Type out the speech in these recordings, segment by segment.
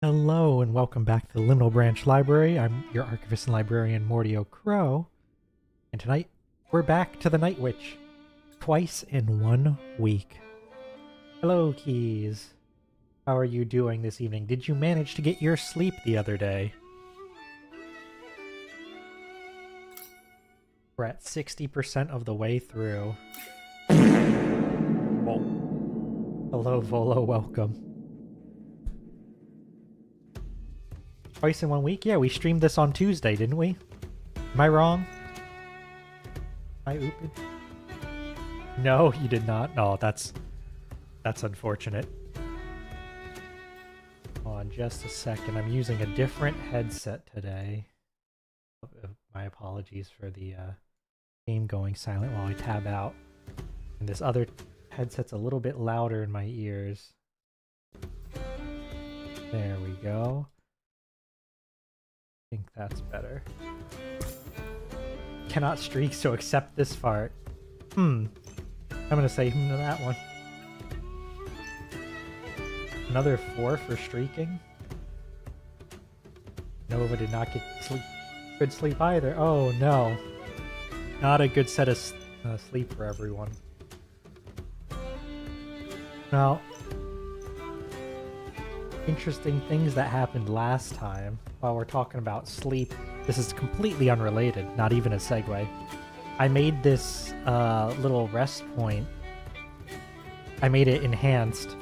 Hello and welcome back to the Liminal Branch Library. I'm your archivist and librarian, Mordio Crow. And tonight, we're back to the Night Witch. Twice in 1 week. Hello, Keys. How are you doing this evening? Did you manage to get your sleep the other day? We're at 60% of the way through. Oh. Hello, Volo. Welcome. Twice in 1 week? Yeah, we streamed this on Tuesday, didn't we? Am I wrong? Am I ooped? No, you did not. Oh, that's unfortunate. Hold on just a second. I'm using a different headset today. My apologies for the game going silent while I tab out. And this other headset's a little bit louder in my ears. There we go. I think that's better. Cannot streak, so accept this fart. I'm gonna say to that one. Another 4 for streaking. Nova did not get good sleep either. Oh no. Not a good set of sleep for everyone. Now, interesting things that happened last time while we're talking about sleep This is completely unrelated, not even a segue. I made this little rest point. I made it enhanced.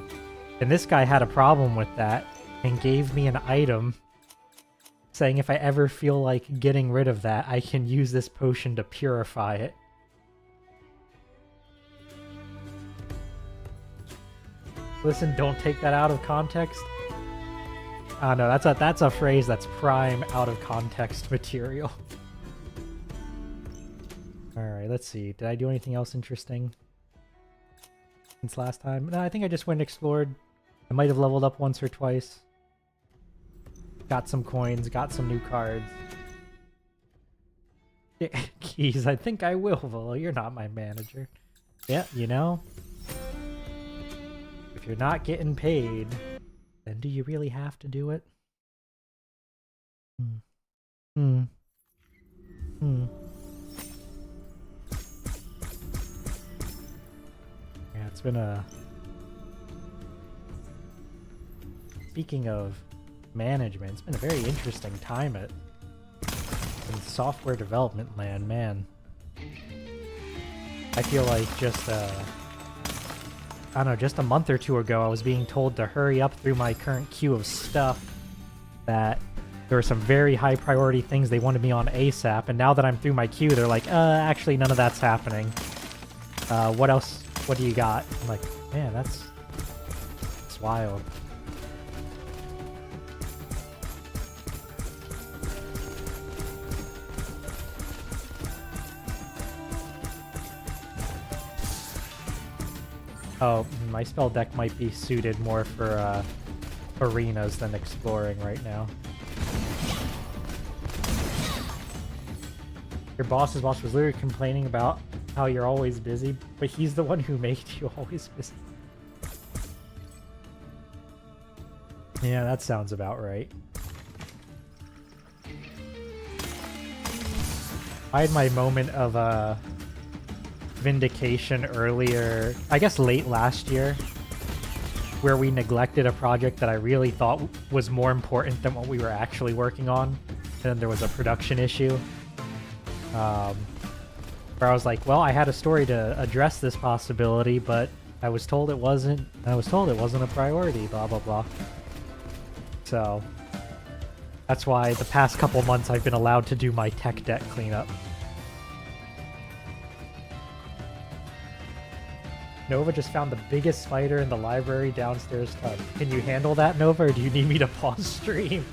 And this guy had a problem with that and gave me an item saying if I ever feel like getting rid of that, I can use this potion to purify it. Listen, don't take that out of context. No, that's a phrase that's prime out of context material. Alright, let's see. Did I do anything else interesting since last time? No, I think I just went and explored. I might have leveled up once or twice. Got some coins, got some new cards. Keys, I think I will, Volo. You're not my manager. Yeah, you know? If you're not getting paid, then do you really have to do it? Yeah, it's been a... Speaking of management, it's been a very interesting time in software development land, man. I feel like just I don't know, just a month or two ago I was being told to hurry up through my current queue of stuff, that there were some very high priority things they wanted me on ASAP, and now that I'm through my queue they're like, actually none of that's happening. What else? What do you got? I'm like, man, that's wild. Oh, my spell deck might be suited more for arenas than exploring right now. Your boss's boss was literally complaining about how you're always busy, but he's the one who made you always busy. Yeah, that sounds about right. I had my moment of vindication earlier, I guess late last year, where we neglected a project that I really thought was more important than what we were actually working on, and then there was a production issue. Where I was like, well, I had a story to address this possibility, but I was told it wasn't a priority, blah blah blah. So that's why the past couple months I've been allowed to do my tech debt cleanup. Nova just found the biggest spider in the library downstairs tub. Can you handle that, Nova, or do you need me to pause stream?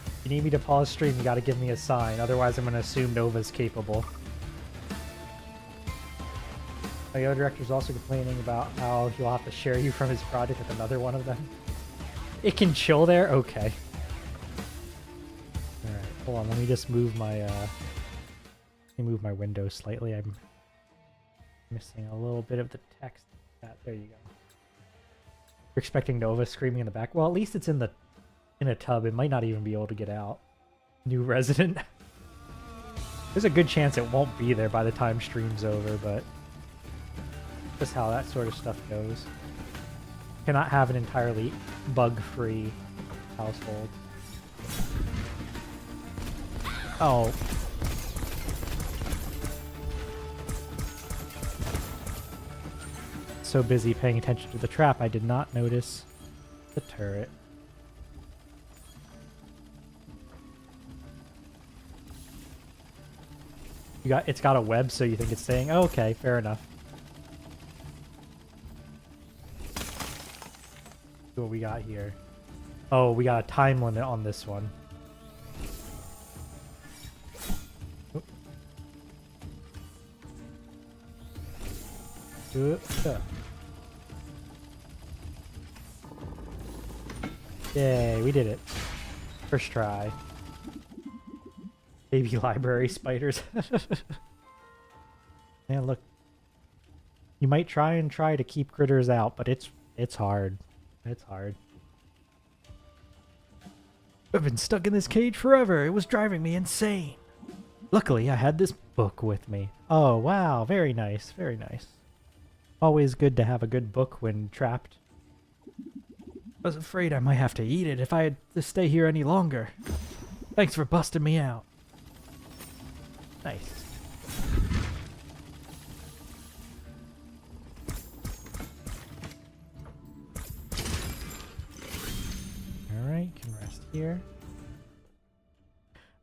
If you need me to pause stream, you gotta give me a sign, otherwise I'm gonna assume Nova's capable. The other director's also complaining about how he'll have to share you from his project with another one of them. It can chill there? Okay. Alright, hold on, let me just move my, let me move my window slightly. I'm missing a little bit of the text. There you go. You're expecting Nova screaming in the back? Well, at least it's in a tub. It might not even be able to get out. New resident. There's a good chance it won't be there by the time stream's over, but just how that sort of stuff goes. Cannot have an entirely bug-free household. Oh. So busy paying attention to the trap, I did not notice the turret. It's got a web, so you think it's saying, oh, okay, fair enough. See what we got here. Oh, we got a time limit on this one. Yay, we did it. First try. Baby library spiders. Man, look. You might try to keep critters out, but it's hard. It's hard. I've been stuck in this cage forever. It was driving me insane. Luckily, I had this book with me. Oh, wow. Very nice. Very nice. Always good to have a good book when trapped. Was afraid I might have to eat it if I had to stay here any longer. Thanks for busting me out. Nice. Alright, can rest here.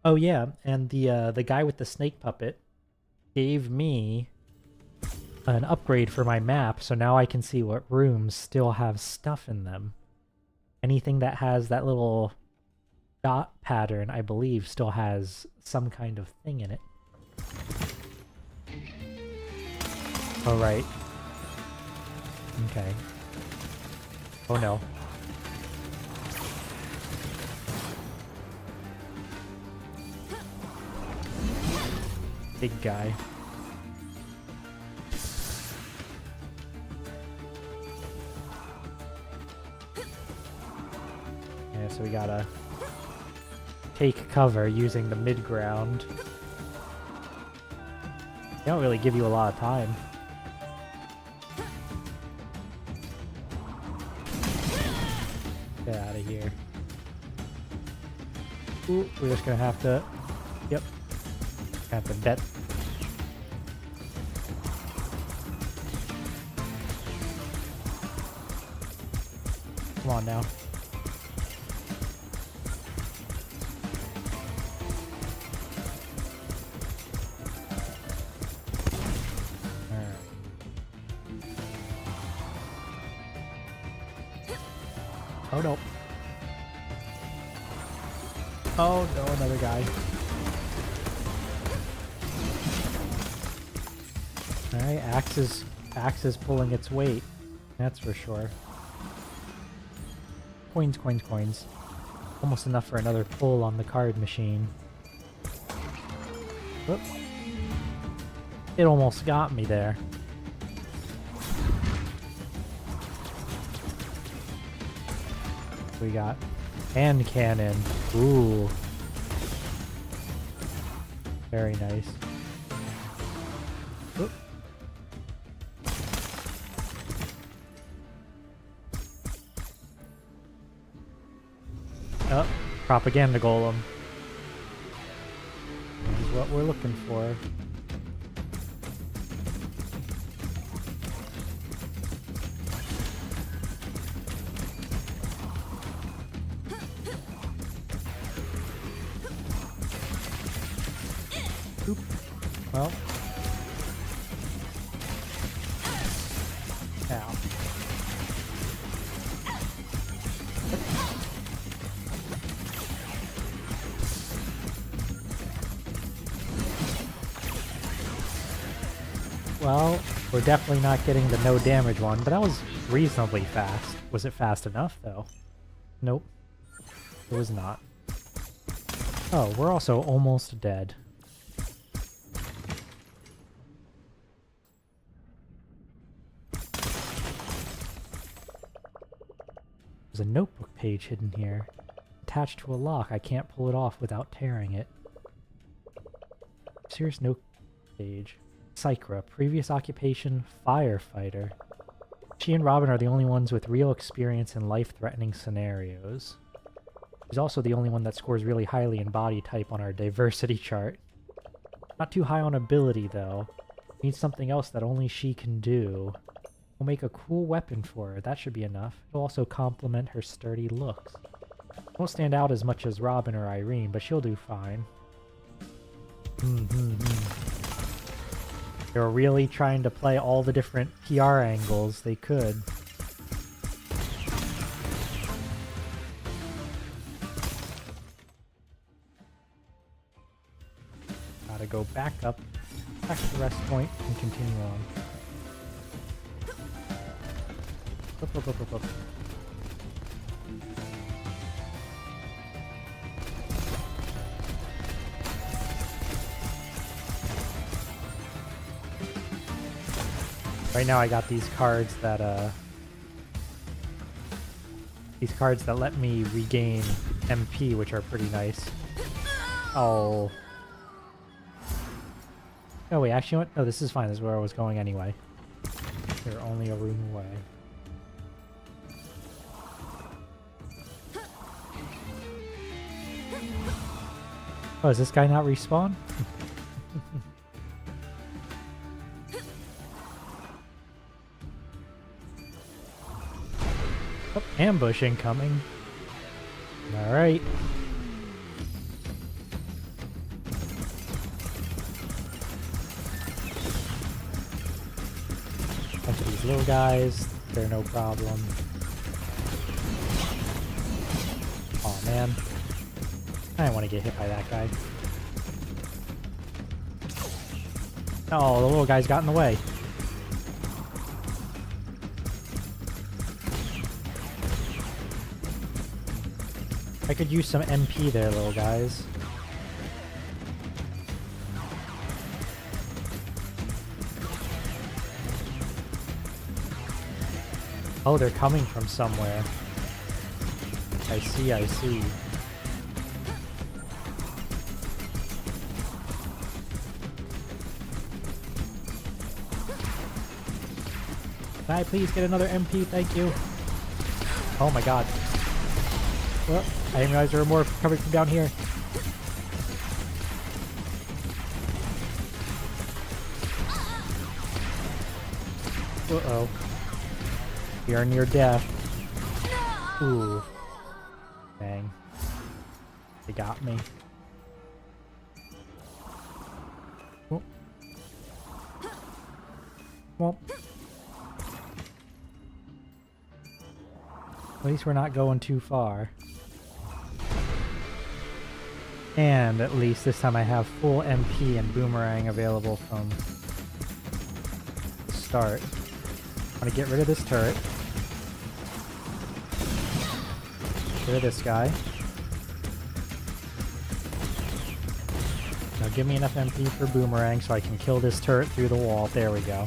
Oh yeah, and the guy with the snake puppet gave me an upgrade for my map, so now I can see what rooms still have stuff in them. Anything that has that little dot pattern, I believe, still has some kind of thing in it. Oh, right. Okay. Oh no. Big guy. Yeah, so we gotta take cover using the mid-ground. They don't really give you a lot of time. Get out of here. Ooh, we're just gonna have to... Yep. Have to bet. Come on now. Oh no. Oh no, another guy. Alright, axe is pulling its weight. That's for sure. Coins, coins, coins. Almost enough for another pull on the card machine. Whoop. It almost got me there. We got hand cannon. Ooh. Very nice. Oop. Oh, propaganda golem. This is what we're looking for. Oop. Well. Ow. Well, we're definitely not getting the no damage one, but that was reasonably fast. Was it fast enough, though? Nope. It was not. Oh, we're also almost dead. There's a notebook page hidden here. Attached to a lock. I can't pull it off without tearing it. Serious note page. Psychra. Previous occupation, firefighter. She and Robyn are the only ones with real experience in life-threatening scenarios. She's also the only one that scores really highly in body type on our diversity chart. Not too high on ability, though. Needs something else that only she can do. We'll make a cool weapon for her. That should be enough. It'll also complement her sturdy looks. Won't stand out as much as Robyn or Irene, but she'll do fine. They were really trying to play all the different PR angles they could. Gotta go back up, back to the rest point, and continue on. Up, up, up, up, up. Right now I got these cards that let me regain MP, which are pretty nice. Oh. Oh wait, actually, what? No, this is fine. This is where I was going anyway. They're only a room away. Oh, is this guy not respawn? Oh, ambush incoming. Alright. Bunch of these little guys, they're no problem. Oh man. I didn't want to get hit by that guy. Oh, the little guy's got in the way. I could use some MP there, little guys. Oh, they're coming from somewhere. I see, I see. Can I please get another MP? Thank you. Oh my god. Well, I didn't realize there were more coming from down here. Uh-oh. We are near death. Ooh. Dang. They got me. Oh. Well. At least we're not going too far. And at least this time I have full MP and boomerang available from the start. I'm gonna get rid of this turret. Get rid of this guy. Now give me enough MP for boomerang so I can kill this turret through the wall. There we go.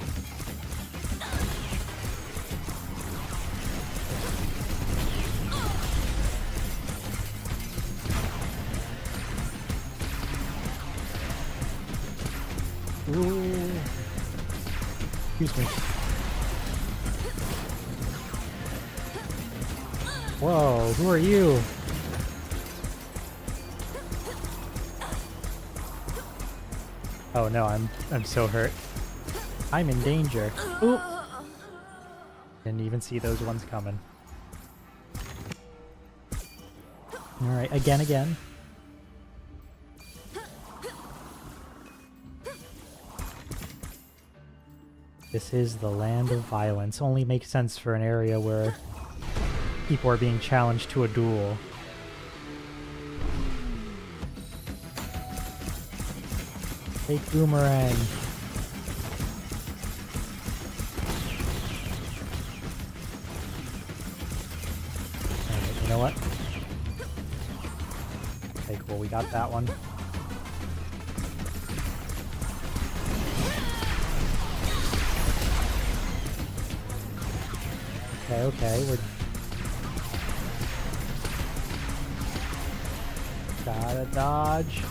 Ooh. Excuse me. Whoa, who are you? Oh no, I'm so hurt. I'm in danger. Ooh. Didn't even see those ones coming. Alright, again. This is the land of violence. Only makes sense for an area where people are being challenged to a duel. Take boomerang. Alright, you know what? Okay, cool, we got that one. Okay, we're... Gotta dodge.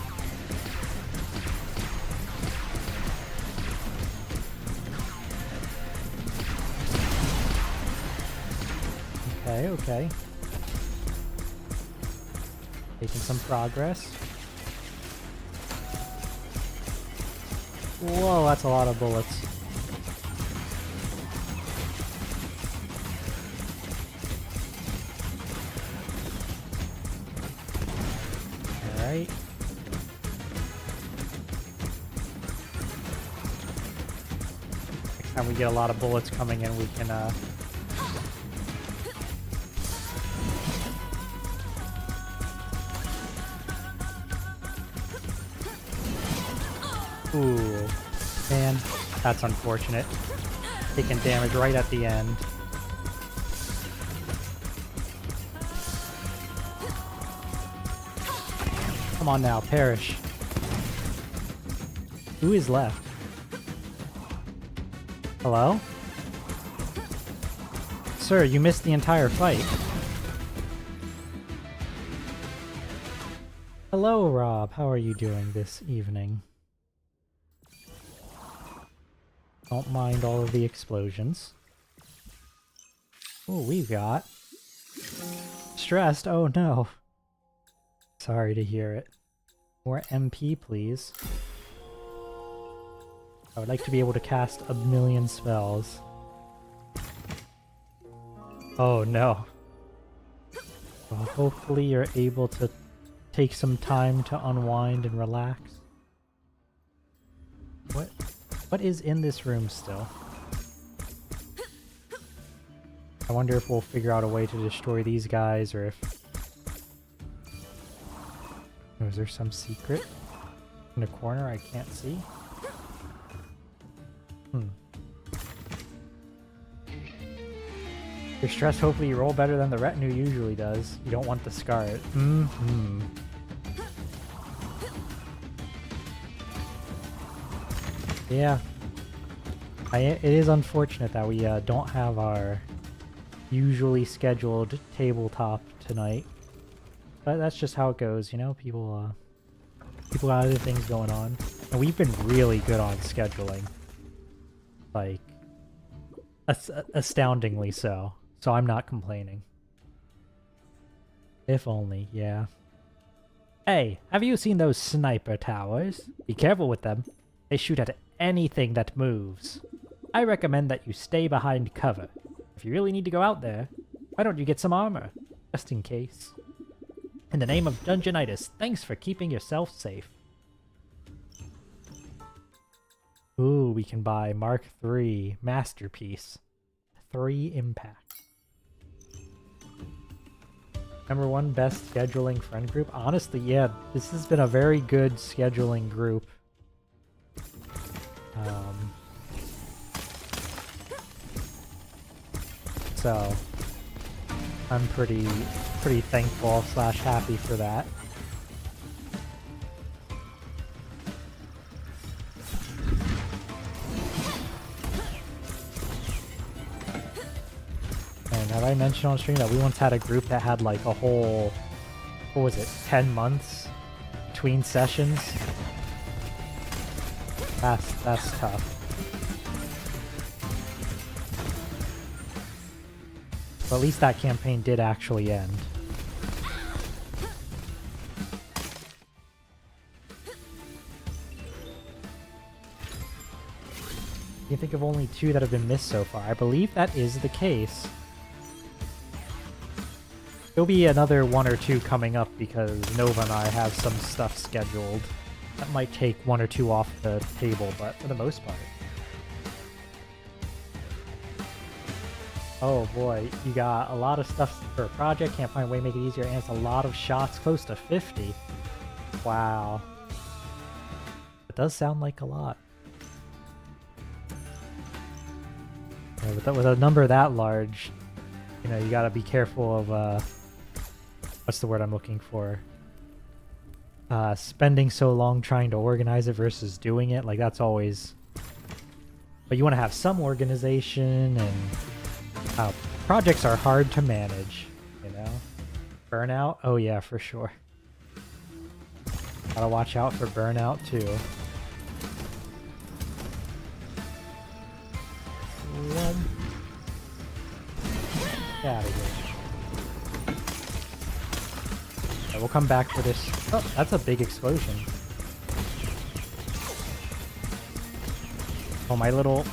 Okay. Making some progress. Whoa, that's a lot of bullets. Alright. Next time we get a lot of bullets coming in, we can, Ooh, man, that's unfortunate. Taking damage right at the end. Come on now, perish. Who is left? Hello? Sir, you missed the entire fight. Hello, Rob. How are you doing this evening? Don't mind all of the explosions. Oh, we've got... Stressed? Oh no. Sorry to hear it. More MP, please. I would like to be able to cast a million spells. Oh no. Well, hopefully you're able to take some time to unwind and relax. What is in this room still? I wonder if we'll figure out a way to destroy these guys, or if... Oh, is there some secret in the corner I can't see? You're stressed, hopefully you roll better than the retinue usually does. You don't want the scar. Yeah. It is unfortunate that we don't have our usually scheduled tabletop tonight. But that's just how it goes, you know? People got other things going on. And we've been really good on scheduling. Like, astoundingly so. So I'm not complaining. If only, yeah. Hey, have you seen those sniper towers? Be careful with them. They shoot at anything that moves. I recommend that you stay behind cover. If you really need to go out there, why don't you get some armor? Just in case. In the name of Dungeonitis, thanks for keeping yourself safe. Ooh, we can buy Mark III Masterpiece. 3 impact. Number 1 best scheduling friend group? Honestly, yeah, this has been a very good scheduling group. So I'm pretty thankful / happy for that. And have I mentioned on stream that we once had a group that had like a whole, what was it, 10 months between sessions? That's tough. But at least that campaign did actually end. You can think of only 2 that have been missed so far. I believe that is the case. There'll be another 1 or 2 coming up because Nova and I have some stuff scheduled. That might take 1 or 2 off the table, but for the most part. Oh boy, you got a lot of stuff for a project, can't find a way to make it easier, and it's a lot of shots, close to 50. Wow. It does sound like a lot. Yeah, with a number that large, you know, you gotta be careful of, what's the word I'm looking for? Spending so long trying to organize it versus doing it, like that's always... But you want to have some organization, and projects are hard to manage, you know? Burnout? Oh yeah, for sure. Gotta watch out for burnout too. Get out of here. Yeah, we'll come back for this. Oh, that's a big explosion. Oh, my little...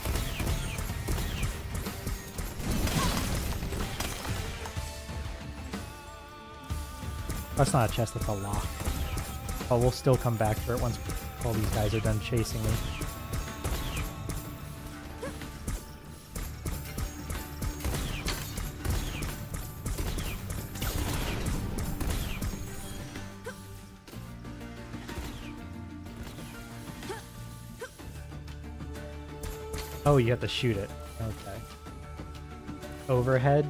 That's not a chest, that's a lock. But we'll still come back for it once all these guys are done chasing me. Oh, you have to shoot it. Okay. Overhead?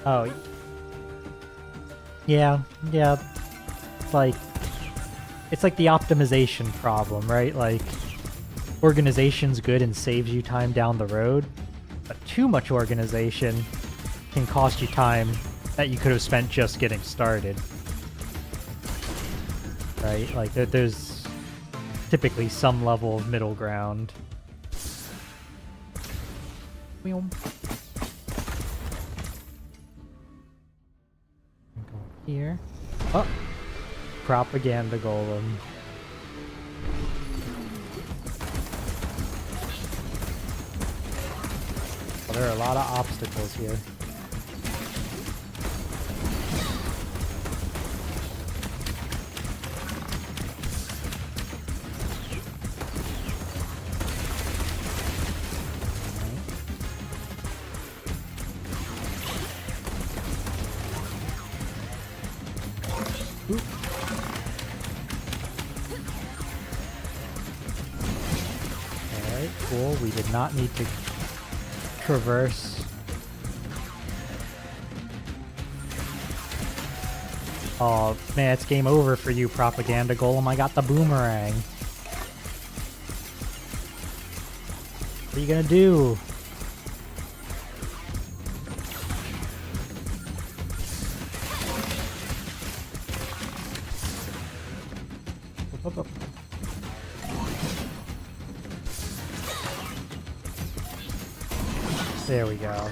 Oh. Yeah. It's like the optimization problem, right? Like, organization's good and saves you time down the road, but too much organization can cost you time that you could have spent just getting started. Right? Like, there's typically some level of middle ground. Go here. Oh! Propaganda golem. Well, there are a lot of obstacles here. Alright, cool. We did not need to traverse. Oh man, it's game over for you, Propaganda Golem. I got the boomerang. What are you gonna do? Up. There we go.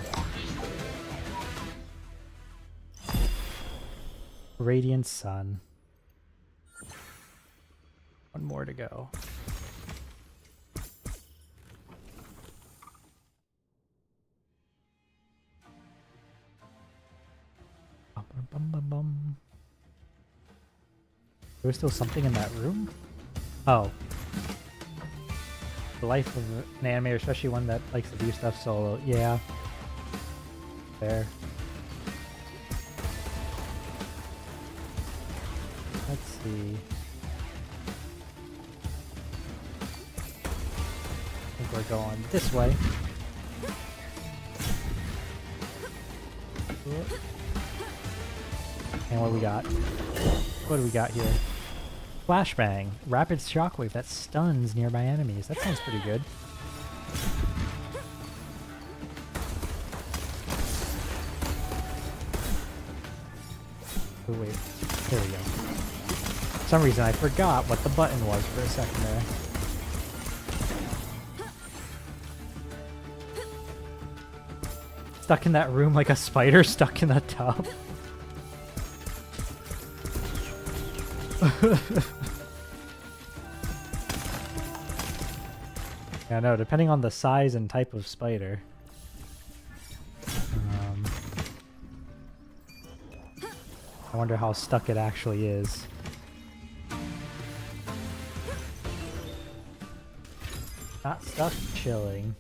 Radiant Sun. One more to go. There was still something in that room? Oh. The life of an animator, especially one that likes to do stuff solo. Yeah. There. Let's see. I think we're going this way. And what do we got? What do we got here? Flashbang. Rapid shockwave that stuns nearby enemies. That sounds pretty good. Oh wait. There we go. For some reason I forgot what the button was for a second there. Stuck in that room like a spider stuck in a tub. Yeah, no, depending on the size and type of spider. I wonder how stuck it actually is. Not stuck, chilling.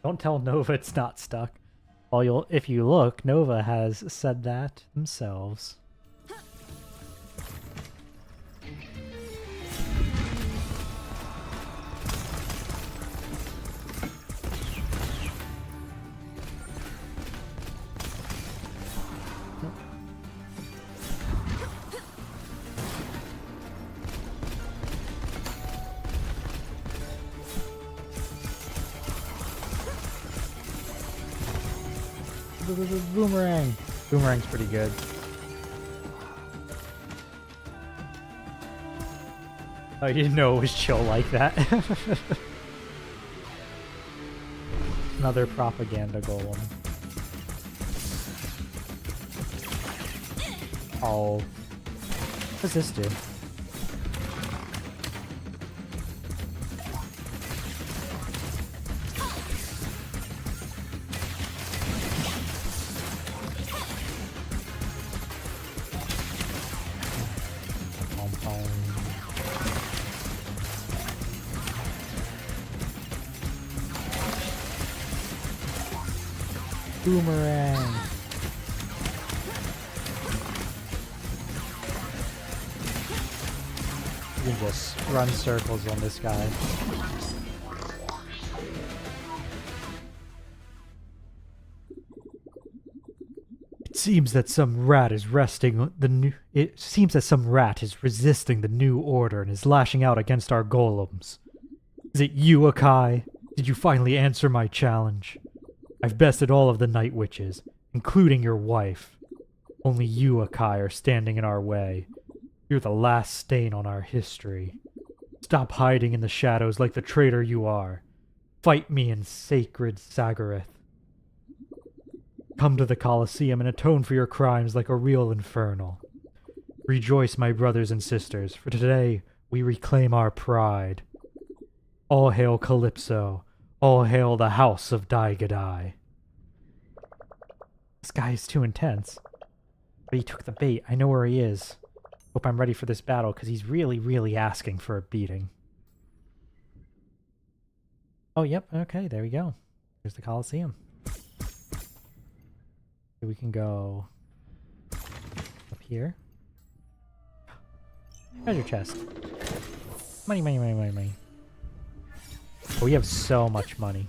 Don't tell Nova it's not stuck. Well, if you look, Nova has said that themselves. Boomerang! Boomerang's pretty good. Oh, you didn't know it was chill like that. Another propaganda golem. Oh. What does this do? Boomerang. You can just run circles on this guy. It seems that some rat is resisting the new order and is lashing out against our golems. Is it you, Akai? Did you finally answer my challenge? I've bested all of the Night Witches, including your wife. Only you, Akai, are standing in our way. You're the last stain on our history. Stop hiding in the shadows like the traitor you are. Fight me in sacred Sagareth. Come to the Colosseum and atone for your crimes like a real infernal. Rejoice, my brothers and sisters, for today we reclaim our pride. All hail Calypso. All hail the House of Dai. This guy is too intense. But he took the bait. I know where he is. Hope I'm ready for this battle, because he's really, really asking for a beating. Oh, yep. Okay, there we go. Here's the Colosseum. We can go up here. Treasure chest. Money, money, money, money, money. Oh, we have so much money.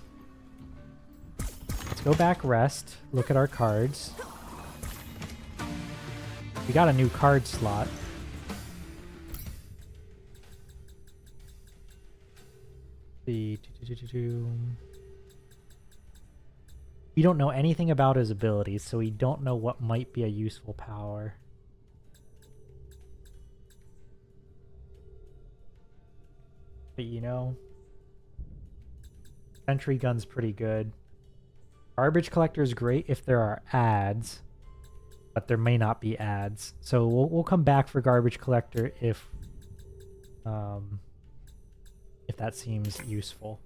Let's go back, rest, look at our cards. We got a new card slot. We don't know anything about his abilities, so we don't know what might be a useful power. But you know, Sentry Gun's pretty good. Garbage Collector is great if there are ads, but there may not be ads. So we'll come back for Garbage Collector if that seems useful.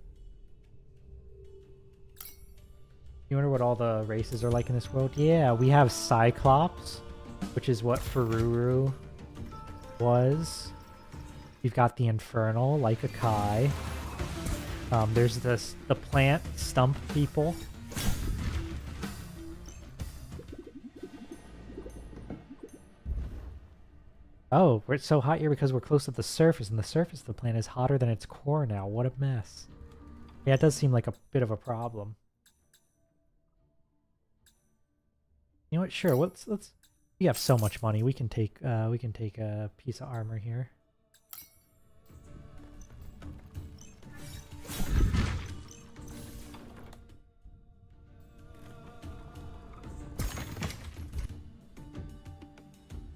You wonder what all the races are like in this world? Yeah, we have Cyclops, which is what Fururu was. We've got the Infernal, like Akai. There's the plant stump people. Oh, it's so hot here because we're close to the surface, and the surface of the plant is hotter than its core now. What a mess. Yeah, it does seem like a bit of a problem. You know what? Sure. Let's. We have so much money. We can take a piece of armor here.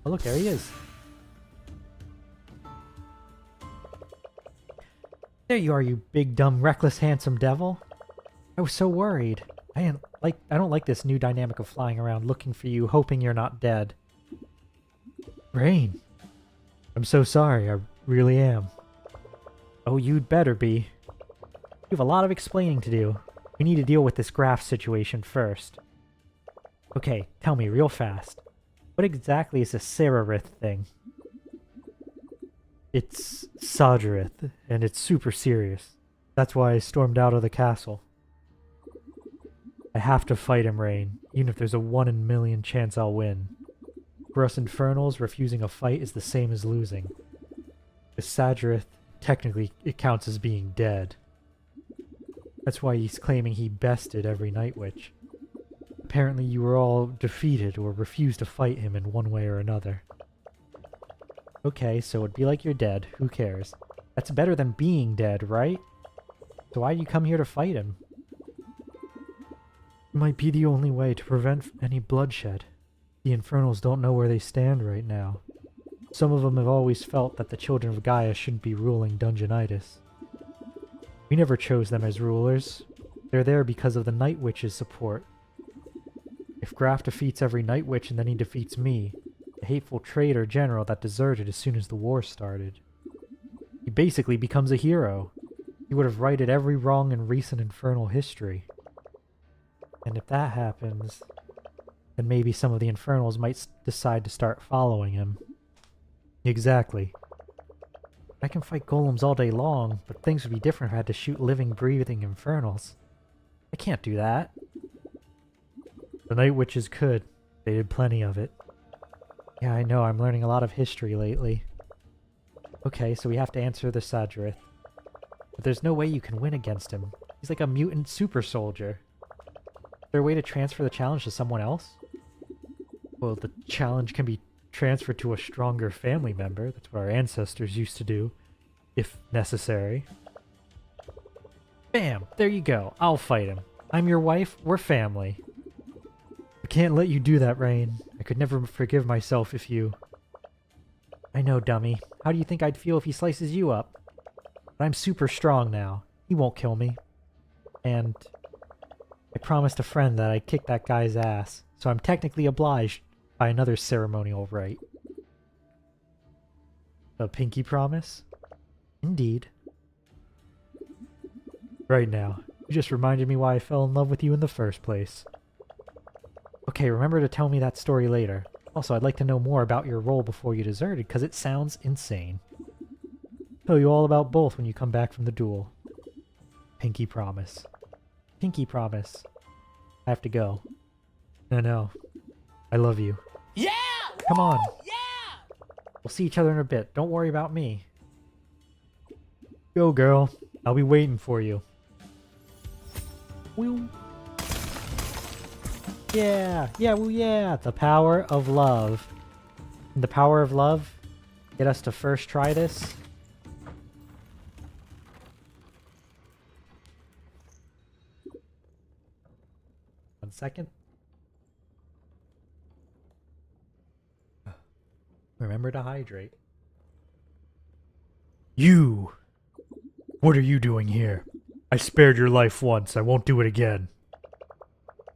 Oh, look, there he is. There you are, you big, dumb, reckless, handsome devil. I was so worried. I don't like this new dynamic of flying around looking for you, hoping you're not dead. Rayne. I'm so sorry, I really am. Oh, you'd better be. You have a lot of explaining to do. We need to deal with this graph situation first. Okay, tell me real fast. What exactly is a Serarith thing? It's Sajarith, and it's super serious. That's why I stormed out of the castle. I have to fight him, Rayne, even if there's a 1 in a million chance I'll win. For us Infernals, refusing a fight is the same as losing. With Sajarith, technically it counts as being dead. That's why he's claiming he bested every Night Witch. Apparently you were all defeated or refused to fight him in one way or another. Okay, so it'd be like you're dead. Who cares? That's better than being dead, right? So why'd you come here to fight him? It might be the only way to prevent any bloodshed. The Infernals don't know where they stand right now. Some of them have always felt that the children of Gaia shouldn't be ruling Dungeonitis. We never chose them as rulers. They're there because of the Night Witch's support. If Graf defeats every Night Witch and then he defeats me, the hateful traitor general that deserted as soon as the war started, he basically becomes a hero. He would have righted every wrong in recent infernal history. And if that happens, then maybe some of the Infernals might decide to start following him. Exactly. I can fight golems all day long, but things would be different if I had to shoot living, breathing Infernals. I can't do that. The Night Witches could. They did plenty of it. Yeah, I know, I'm learning a lot of history lately. Okay, so we have to answer the Sajarith. But there's no way you can win against him. He's like a mutant super soldier. Is there a way to transfer the challenge to someone else? Well, the challenge can be transferred to a stronger family member. That's what our ancestors used to do, if necessary. Bam! There you go. I'll fight him. I'm your wife. We're family. I can't let you do that, Rayne. I could never forgive myself if you... I know, dummy. How do you think I'd feel if he slices you up? But I'm super strong now. He won't kill me. And I promised a friend that I'd kick that guy's ass, so I'm technically obliged by another ceremonial rite. A pinky promise? Indeed. Right now, you just reminded me why I fell in love with you in the first place. Okay, remember to tell me that story later. Also, I'd like to know more about your role before you deserted, because it sounds insane. Tell you all about both when you come back from the duel. Pinky promise. Pinky promise. I have to go. No. I love you. Yeah! Come on. Yeah! We'll see each other in a bit. Don't worry about me. Go, girl. I'll be waiting for you. Woo. Yeah! Yeah! The power of love. And the power of love get us to first try this. One second. Remember to hydrate. You! What are you doing here? I spared your life once. I won't do it again.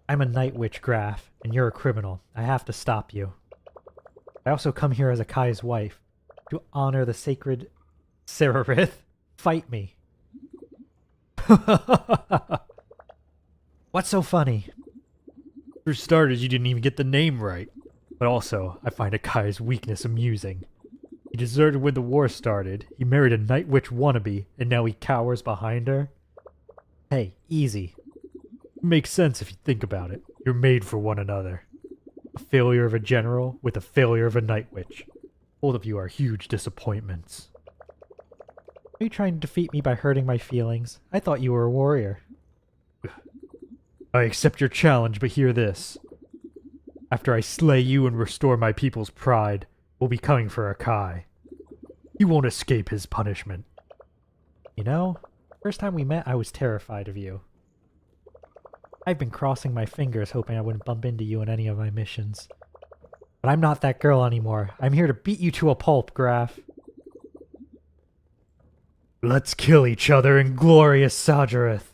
I'm a night witch, Graf, and you're a criminal. I have to stop you. I also come here as Akai's wife to honor the sacred Serapith. Fight me. What's so funny? For starters, you didn't even get the name right. But also, I find Akai's weakness amusing. He deserted when the war started, he married a Night Witch wannabe, and now he cowers behind her? Hey, easy. Makes sense if you think about it. You're made for one another. A failure of a general with a failure of a Night Witch. Both of you are huge disappointments. Are you trying to defeat me by hurting my feelings? I thought you were a warrior. I accept your challenge, but hear this. After I slay you and restore my people's pride, we'll be coming for Akai. You won't escape his punishment. You know, first time we met, I was terrified of you. I've been crossing my fingers hoping I wouldn't bump into you in any of my missions. But I'm not that girl anymore. I'm here to beat you to a pulp, Graf. Let's kill each other in glorious Sajareth.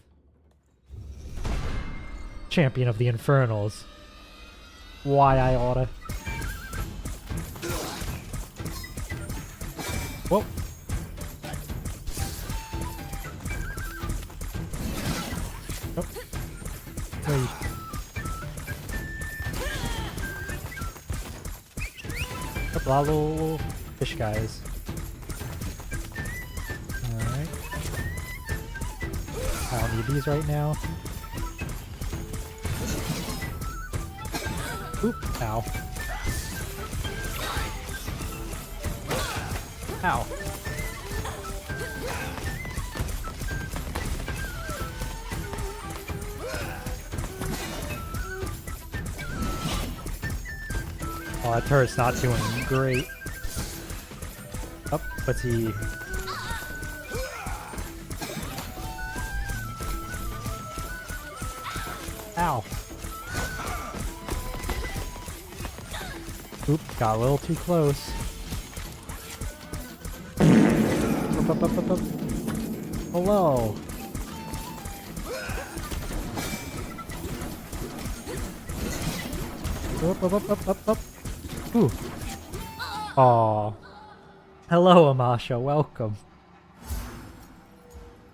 Champion of the Infernals. Why I oughta. Whoa. Oh. Hey. Couple of little fish guys. Alright. I don't need these right now. Oop. Ow. Ow. Oh, that turret's not doing great. Oh, what's he... Ow. Oop, got a little too close. Up. Hello. Up. Ooh. Aw. Hello, Amasha. Welcome.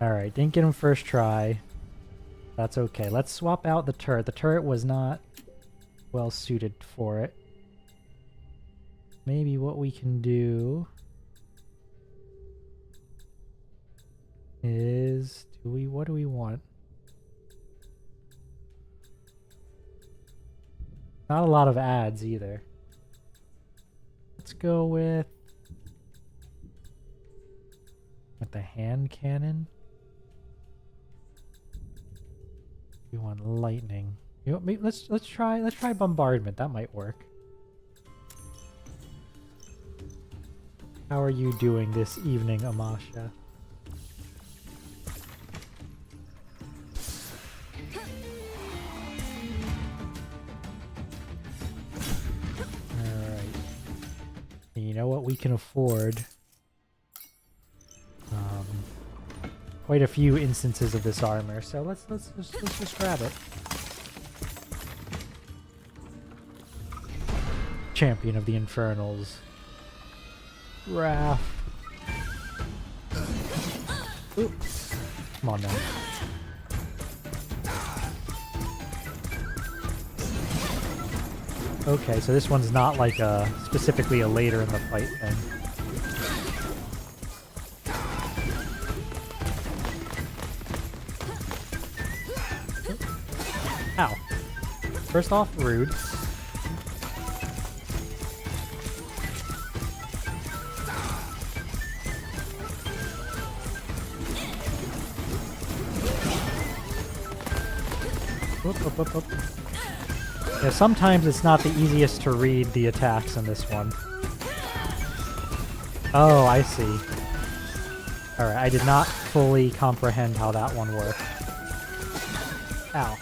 Alright, didn't get him first try. That's okay. Let's swap out the turret. The turret was not well suited for it. Maybe what we can do is... what do we want? Not a lot of ads either. Let's go with the hand cannon. We want lightning. You know, maybe let's try bombardment. That might work. How are you doing this evening, Amasha? Alright. You know what we can afford? Quite a few instances of this armor, so let's just grab it. champion of the Infernals. Raph. Ooh. Come on now. Okay, so this one's not like specifically a later in the fight thing. Ow. First off, rude. Whoop, whoop, whoop, whoop. Yeah, sometimes it's not the easiest to read the attacks in this one. Oh, I see. Alright, I did not fully comprehend how that one worked. Ow.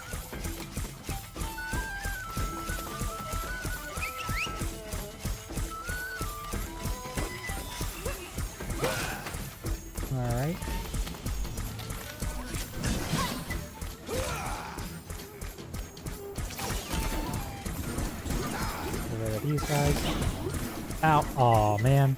Alright. Get rid of these guys. Ow. Aw, man.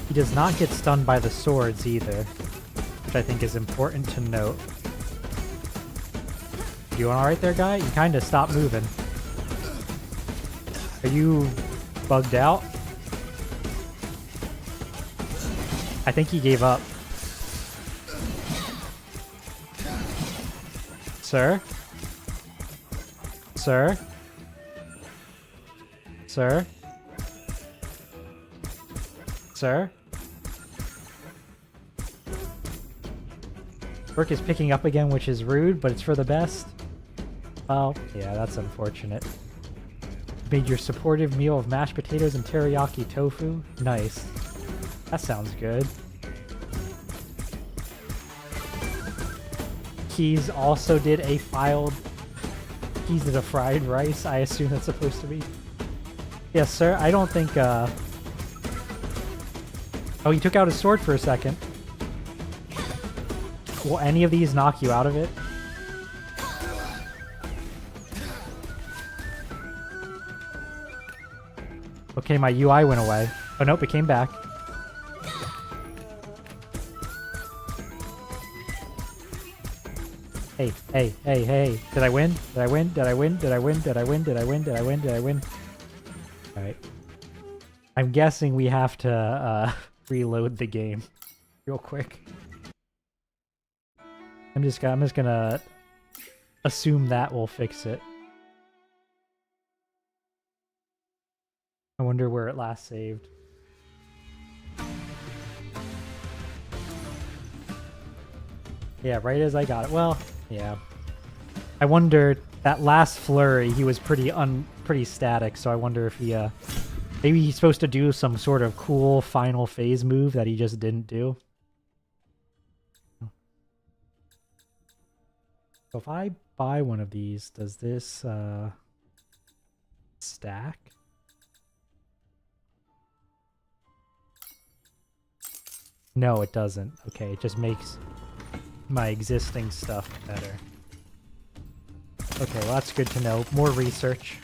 He does not get stunned by the swords either, which I think is important to note. You alright there, guy? You kinda stopped moving. Are you bugged out? I think he gave up. Sir? Sir? Sir? Sir? Work is picking up again, which is rude, but it's for the best. Oh, yeah, that's unfortunate. Made your supportive meal of mashed potatoes and teriyaki tofu? Nice. That sounds good. Keys also did a filed... Keys did a fried rice, I assume that's supposed to be. Yes, sir, I don't think, Oh, he took out his sword for a second. Will any of these knock you out of it? Okay, my UI went away. Oh, nope, it came back. Hey, hey, hey, hey. Did I win? Did I win? Did I win? Did I win? Did I win? Did I win? Did I win? Did I win? Alright. I'm guessing we have to, reload the game real quick. I'm just gonna assume that will fix it. I wonder where it last saved. Yeah, right as I got it. Well, yeah. I wonder, that last flurry, he was pretty static, so I wonder if he, maybe he's supposed to do some sort of cool final phase move that he just didn't do. So if I buy one of these, does this, stack? No, it doesn't. Okay, it just makes my existing stuff better. Okay, well that's good to know. More research.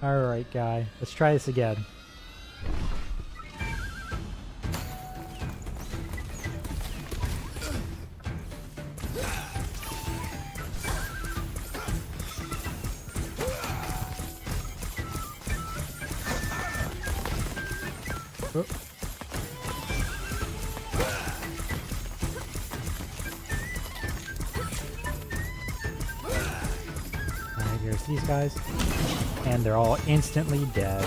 Alright, guy. Let's try this again. Oh. Alright, here's these guys. And they're all instantly dead.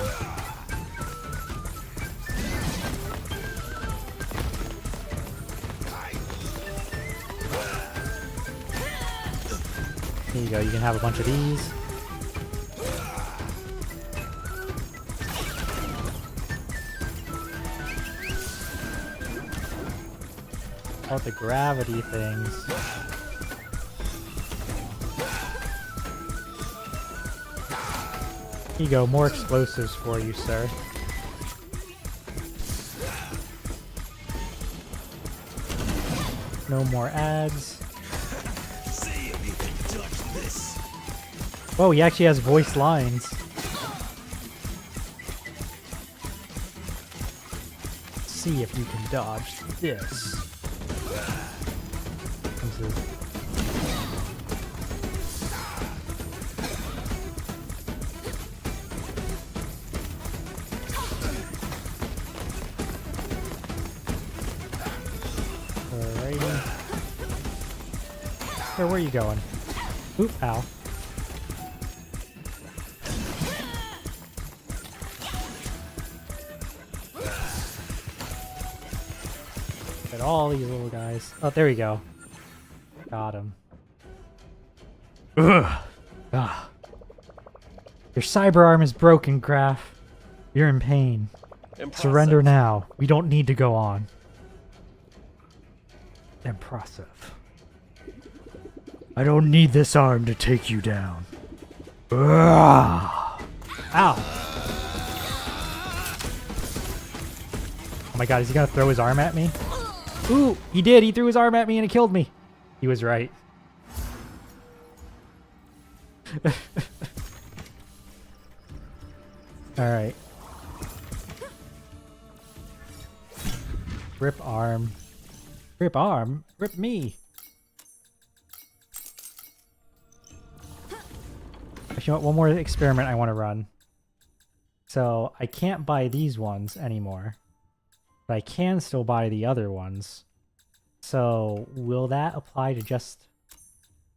Here you go, you can have a bunch of these. All the gravity things. Here you go, more explosives for you, sir. No more ads. See if you can touch this. Whoa, he actually has voice lines. See if you can dodge this. Comes the- Alrighty. Where were you going? Oop, ow. At all these little guys. Oh, there we go. Got him. Ugh. Ah. Your cyber arm is broken, Graf. You're in pain. Surrender now. We don't need to go on. Impressive. I don't need this arm to take you down. Ugh. Ow. Oh my god, is he gonna throw his arm at me? Ooh, he did. He threw his arm at me and it killed me. He was right. Alright. Rip arm. Rip arm? Rip me. Actually, one more experiment I want to run. So, I can't buy these ones anymore. But I can still buy the other ones. So, will that apply to just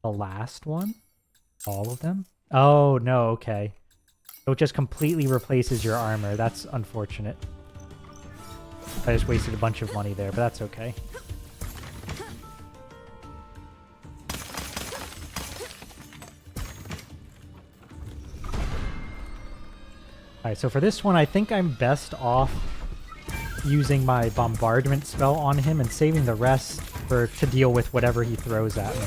the last one? All of them? Oh, no, okay. So it just completely replaces your armor. That's unfortunate. I just wasted a bunch of money there, but that's okay. Alright, so for this one, I think I'm best off using my bombardment spell on him and saving the rest to deal with whatever he throws at me.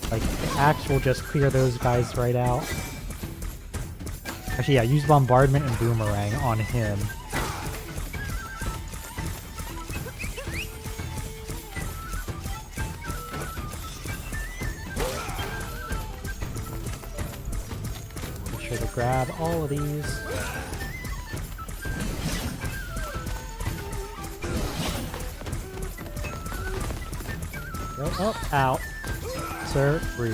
Like, the axe will just clear those guys right out. Actually, yeah, use bombardment and boomerang on him. Make sure to grab all of these. Oh, out. Sir, rude.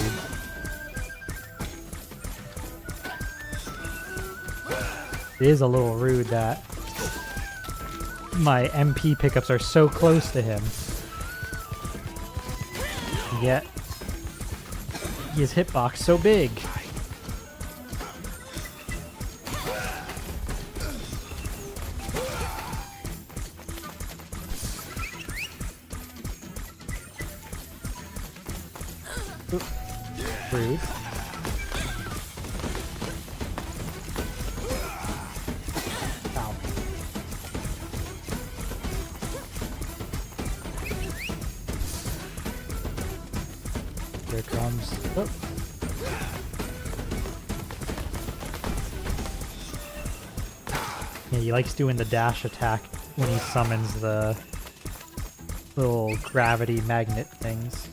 It is a little rude that my MP pickups are so close to him. Yet, his hitbox so big. Rude. Ow. Here it comes. Oh. Yeah, he likes doing the dash attack when he summons the little gravity magnet things.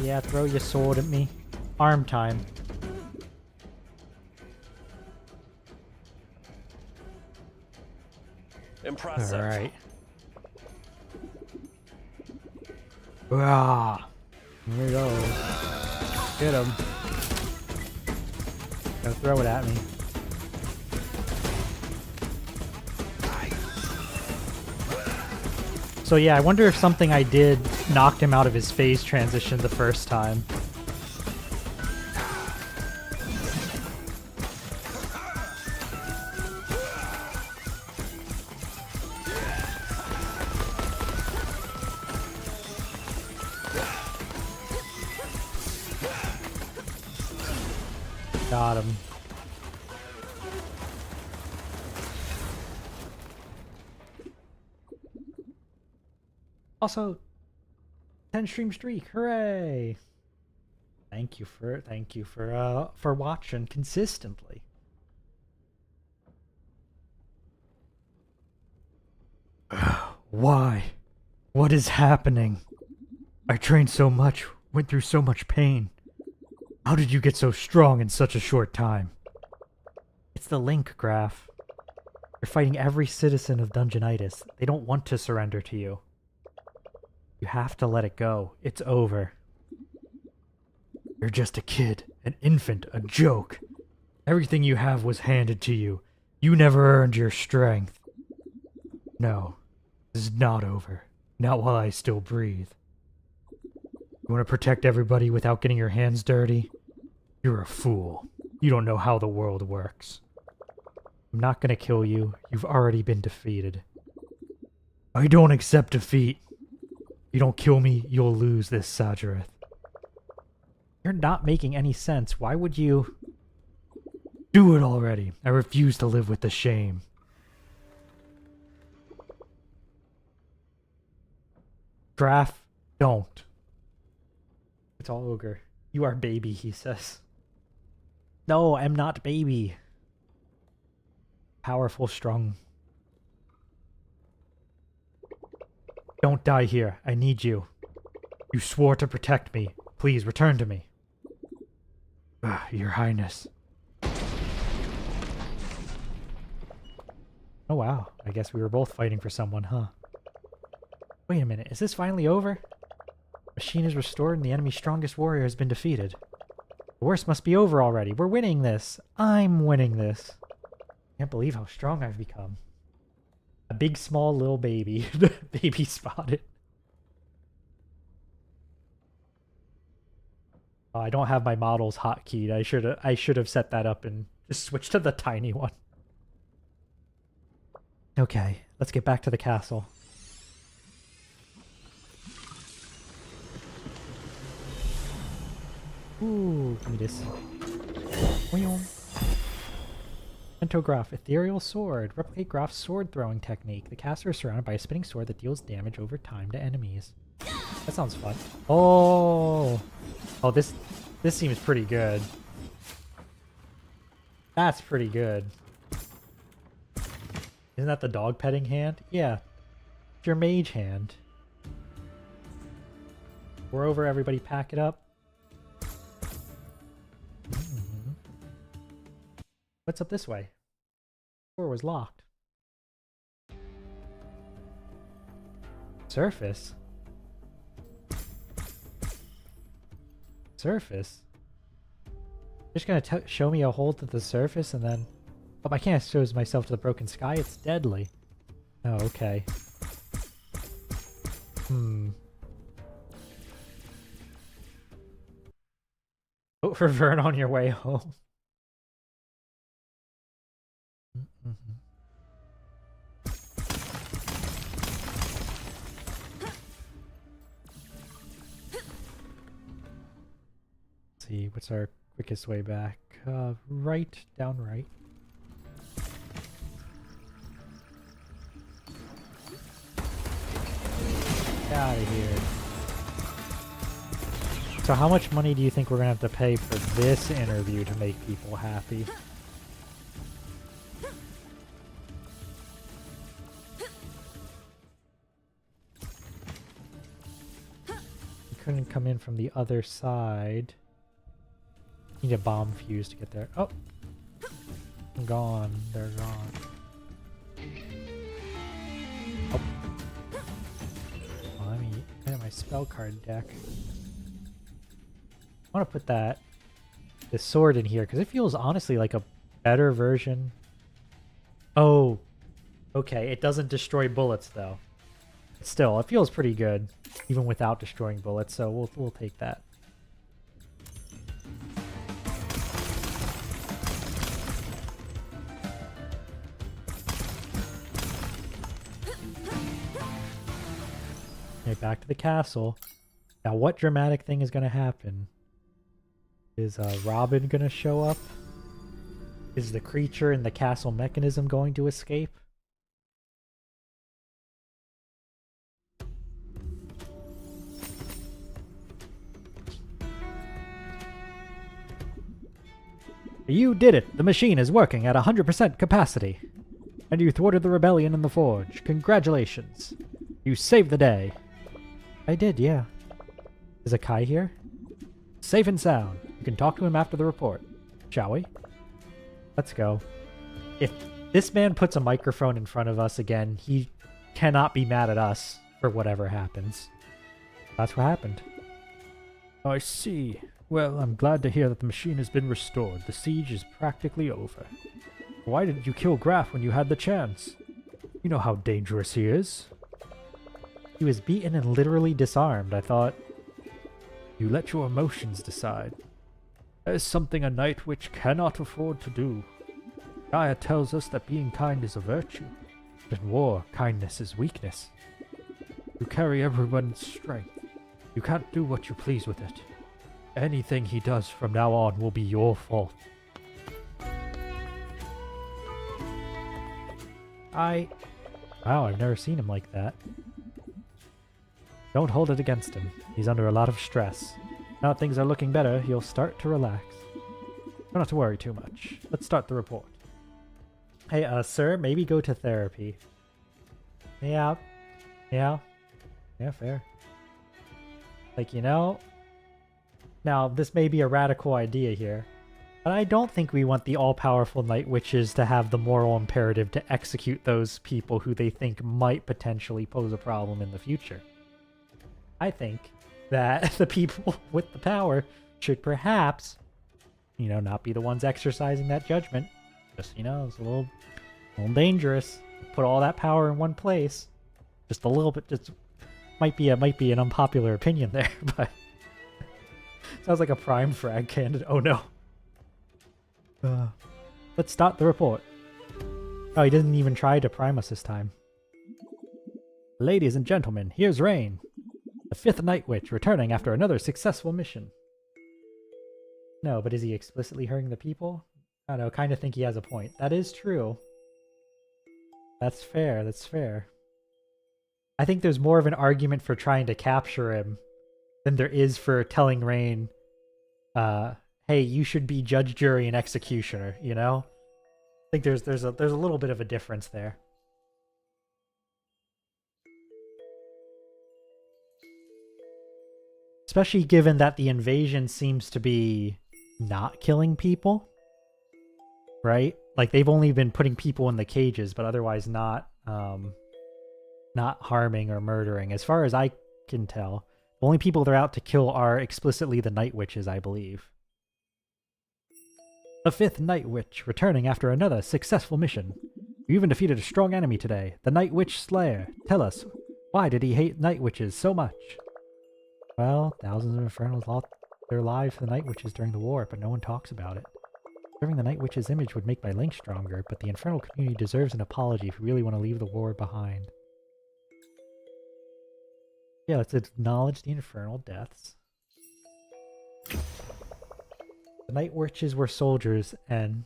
Yeah, throw your sword at me. Arm time. Impressive. Alright. Ah, here we go. Get him. Go throw it at me. So yeah, I wonder if something I did knocked him out of his phase transition the first time. Got him. Also, 10 stream streak, hooray! Thank you for watching consistently. Why? What is happening? I trained so much, went through so much pain. How did you get so strong in such a short time? It's the link, Graph. You're fighting every citizen of Dungeonitis. They don't want to surrender to you. You have to let it go. It's over. You're just a kid, an infant, a joke. Everything you have was handed to you. You never earned your strength. No, this is not over. Not while I still breathe. You want to protect everybody without getting your hands dirty? You're a fool. You don't know how the world works. I'm not gonna kill you. You've already been defeated. I don't accept defeat. If you don't kill me, you'll lose this Sajarath. You're not making any sense. Why would you... Do it already. I refuse to live with the shame. Graph, don't. It's all ogre. You are baby, he says. No, I'm not baby. Powerful, strong. Don't die here. I need you. You swore to protect me. Please return to me. Your Highness. Oh wow, I guess we were both fighting for someone, huh? Wait a minute, is this finally over? Machine is restored and the enemy's strongest warrior has been defeated. The worst must be over already. We're winning this. I'm winning this. Can't believe how strong I've become. A big, small, little baby. Baby spotted. Oh, I don't have my models hotkeyed. I should have set that up and just switched to the tiny one. Okay, let's get back to the castle. Ooh, give me this. Pentograph, ethereal sword. Replicate Graph's sword throwing technique. The caster is surrounded by a spinning sword that deals damage over time to enemies. That sounds fun. Oh, this seems pretty good. That's pretty good. Isn't that the dog petting hand? Yeah. It's your mage hand. We're over, everybody pack it up. What's up this way? Door was locked. Surface? Surface? Just gonna show me a hole to the surface and then... Oh, I can't expose myself to the broken sky. It's deadly. Oh, okay. Vote for Vern on your way home. Let's see, what's our quickest way back? Right, down right. Get out of here. So how much money do you think we're gonna have to pay for this interview to make people happy? We couldn't come in from the other side. Need a bomb fuse to get there. Oh! Gone. They're gone. Oh. Well, let me get my spell card deck. I want to put this sword in here because it feels honestly like a better version. Oh, okay. It doesn't destroy bullets though. Still, it feels pretty good even without destroying bullets. So we'll take that. Okay, back to the castle. Now, what dramatic thing is going to happen? Is Robyn going to show up? Is the creature in the castle mechanism going to escape? You did it! The machine is working at 100% capacity. And you thwarted the rebellion in the forge. Congratulations. You saved the day. I did, yeah. Is Akai here? Safe and sound. You can talk to him after the report. Shall we? Let's go. If this man puts a microphone in front of us again, he cannot be mad at us for whatever happens. That's what happened. I see. Well, I'm glad to hear that the machine has been restored. The siege is practically over. Why didn't you kill Graf when you had the chance? You know how dangerous he is. He was beaten and literally disarmed, I thought. You let your emotions decide. That is something a night witch cannot afford to do. Gaia tells us that being kind is a virtue, but in war, kindness is weakness. You carry everyone's strength. You can't do what you please with it. Anything he does from now on will be your fault. Wow, I've never seen him like that. Don't hold it against him. He's under a lot of stress. Now that things are looking better, he'll start to relax. Don't have to worry too much. Let's start the report. Hey, sir, maybe go to therapy. Yeah. Yeah, fair. Like, you know, now this may be a radical idea here, but I don't think we want the all-powerful night witches to have the moral imperative to execute those people who they think might potentially pose a problem in the future. I think that the people with the power should perhaps, you know, not be the ones exercising that judgment. Just, you know, it's a little dangerous. Put all that power in one place. Just a little bit, just might be an unpopular opinion there, but sounds like a prime frag candidate. Oh no. Let's start the report. Oh, he didn't even try to prime us this time. Ladies and gentlemen, here's Rayne, the 5th Night Witch, returning after another successful mission. No, but is he explicitly hurting the people? I don't know, kind of think he has a point. That is true. That's fair, that's fair. I think there's more of an argument for trying to capture him than there is for telling Rayne, hey, you should be judge, jury, and executioner, you know? I think there's a little bit of a difference there. Especially given that the invasion seems to be not killing people, right? Like, they've only been putting people in the cages, but otherwise not harming or murdering. As far as I can tell, the only people they're out to kill are explicitly the Night Witches, I believe. The 5th Night Witch, returning after another successful mission. You even defeated a strong enemy today, the Night Witch Slayer. Tell us, why did he hate Night Witches so much? Well, thousands of Infernals lost their lives to the Night Witches during the war, but no one talks about it. Serving the Night Witch's image would make my link stronger, but the Infernal community deserves an apology if we really want to leave the war behind. Yeah, let's acknowledge the Infernal deaths. The Night Witches were soldiers, and...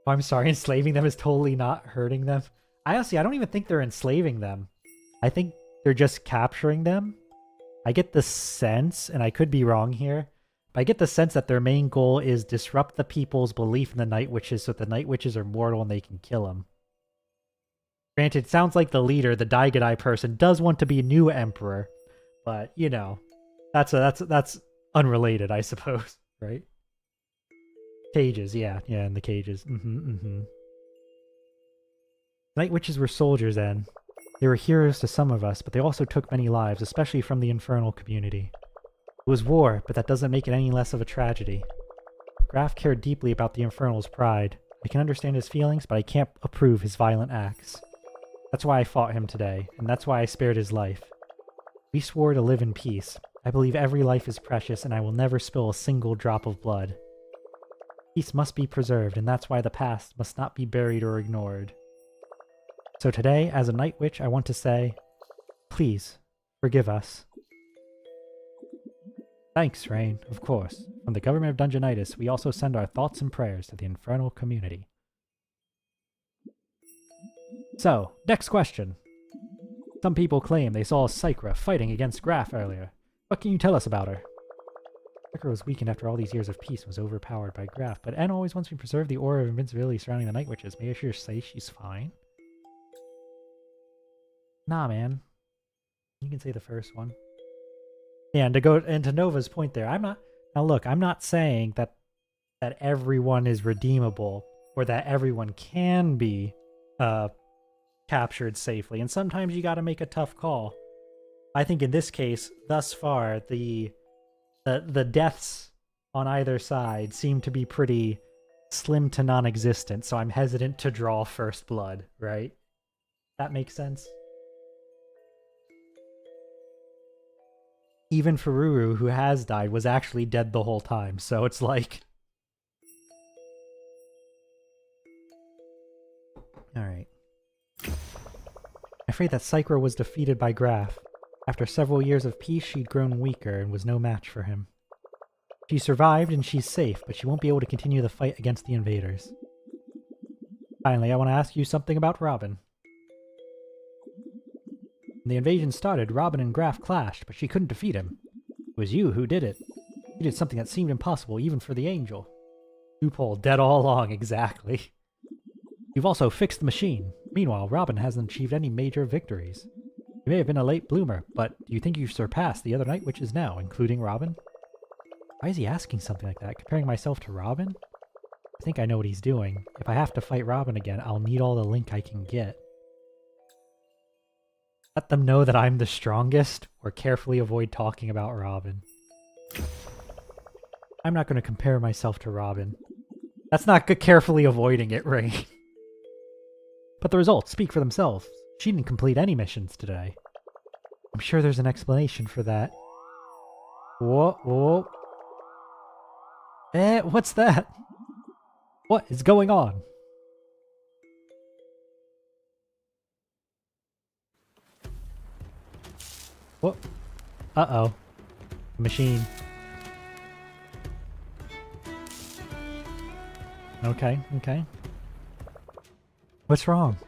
Oh, I'm sorry, enslaving them is totally not hurting them. I don't even think they're enslaving them. I think they're just capturing them. I get the sense, and I could be wrong here, but I get the sense that their main goal is disrupt the people's belief in the Night Witches so that the Night Witches are mortal and they can kill them. Granted, it sounds like the leader, the Daigadai person, does want to be a new emperor, but, you know, that's unrelated, I suppose, right? Cages, yeah, in the cages. Night Witches were soldiers then. They were heroes to some of us, but they also took many lives, especially from the Infernal community. It was war, but that doesn't make it any less of a tragedy. Graf cared deeply about the Infernal's pride. I can understand his feelings, but I can't approve his violent acts. That's why I fought him today, and that's why I spared his life. We swore to live in peace. I believe every life is precious, and I will never spill a single drop of blood. Peace must be preserved, and that's why the past must not be buried or ignored. So today, as a Night Witch, I want to say, please, forgive us. Thanks, Rayne, of course. From the government of Dungeonitis, we also send our thoughts and prayers to the Infernal community. So, next question. Some people claim they saw Psychra fighting against Graf earlier. What can you tell us about her? Sakura was weakened after all these years of peace and was overpowered by Graf, but N always wants me to preserve the aura of invincibility surrounding the Night Witches. May I sure say she's fine? Nah, man. You can say the first one. Yeah, and to Nova's point there, I'm not saying that everyone is redeemable or that everyone can be captured safely, and sometimes you got to make a tough call. I think in this case, thus far, the deaths on either side seem to be pretty slim to non-existent, so I'm hesitant to draw first blood, right? That makes sense? Even Fururu, who has died, was actually dead the whole time, so it's like... Alright. I'm afraid that Sakura was defeated by Graf. After several years of peace, she'd grown weaker and was no match for him. She survived and she's safe, but she won't be able to continue the fight against the invaders. Finally, I want to ask you something about Robyn. When the invasion started, Robyn and Graf clashed, but she couldn't defeat him. It was you who did it. You did something that seemed impossible even for the Angel. Loophole, dead all along, exactly. You've also fixed the machine. Meanwhile, Robyn hasn't achieved any major victories. You may have been a late bloomer, but do you think you've surpassed the other Night Witches now, including Robyn? Why is he asking something like that? Comparing myself to Robyn? I think I know what he's doing. If I have to fight Robyn again, I'll need all the link I can get. Let them know that I'm the strongest, or carefully avoid talking about Robyn. I'm not going to compare myself to Robyn. That's not carefully avoiding it, Rayne. But the results speak for themselves. She didn't complete any missions today. I'm sure there's an explanation for that. Whoa, whoa. What's that? What is going on? What? Uh-oh. Machine. Okay, okay. What's wrong?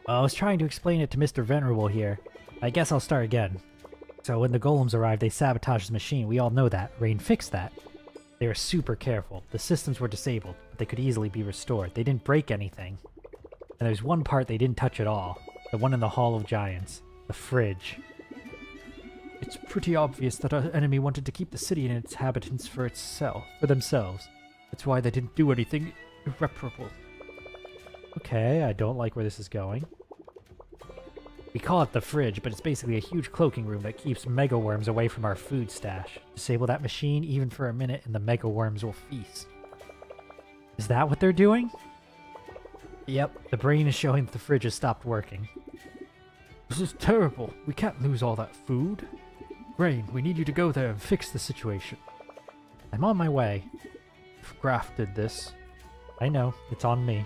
I was trying to explain it to Mr. Venerable here. I guess I'll start again. So when the golems arrived, they sabotaged the machine. We all know that. Rayne fixed that. They were super careful. The systems were disabled, but they could easily be restored. They didn't break anything. And there's one part they didn't touch at all. The one in the Hall of Giants. The fridge. It's pretty obvious that our enemy wanted to keep the city and its inhabitants for themselves. That's why they didn't do anything irreparable. Okay, I don't like where this is going. We call it the fridge, but it's basically a huge cloaking room that keeps mega worms away from our food stash. Disable that machine even for a minute and the mega worms will feast. Is that what they're doing? Yep, the brain is showing that the fridge has stopped working. This is terrible. We can't lose all that food. Rayne, we need you to go there and fix the situation. I'm on my way. If Graf did this. I know, it's on me.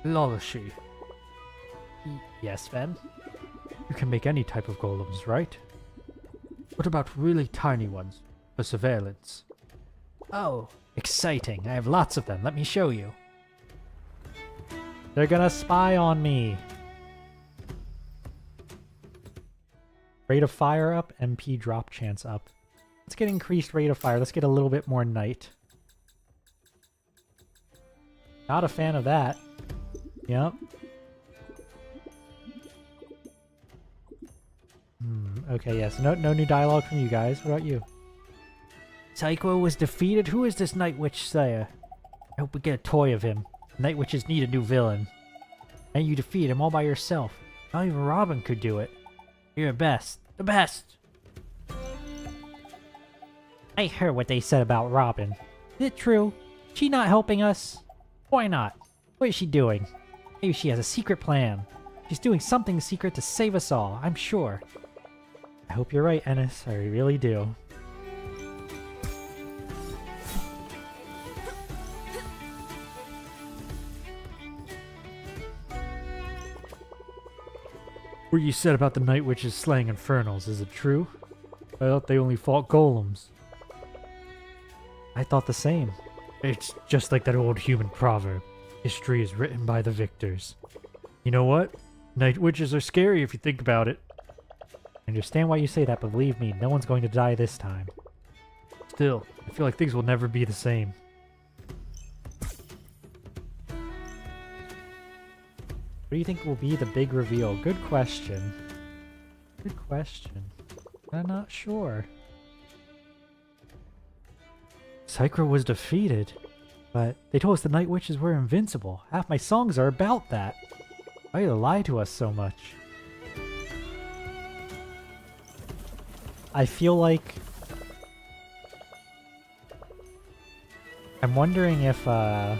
Lolashi. Yes, Ven? You can make any type of golems, right? What about really tiny ones for surveillance? Oh, exciting. I have lots of them. Let me show you. They're gonna spy on me. Rate of fire up, MP drop chance up. Let's get increased rate of fire. Let's get a little bit more night. Not a fan of that. Yep. Okay, yes. No new dialogue from you guys. What about you? Psycho was defeated? Who is this Night Witch Slayer? I hope we get a toy of him. Night Witches need a new villain. And you defeat him all by yourself. Not even Robyn could do it. You're the best. The best! I heard what they said about Robyn. Is it true? She not helping us? Why not? What is she doing? Maybe she has a secret plan. She's doing something secret to save us all, I'm sure. I hope you're right, Ennis. I really do. What you said about the Night Witches slaying infernals, is it true? I thought they only fought golems. I thought the same. It's just like that old human proverb. History is written by the victors. You know what? Night Witches are scary if you think about it. I understand why you say that, but believe me, no one's going to die this time. Still, I feel like things will never be the same. What do you think will be the big reveal? Good question. Good question. I'm not sure. Psychro was defeated, but they told us the Night Witches were invincible. Half my songs are about that. Why do they lie to us so much? I feel like... I'm wondering if, a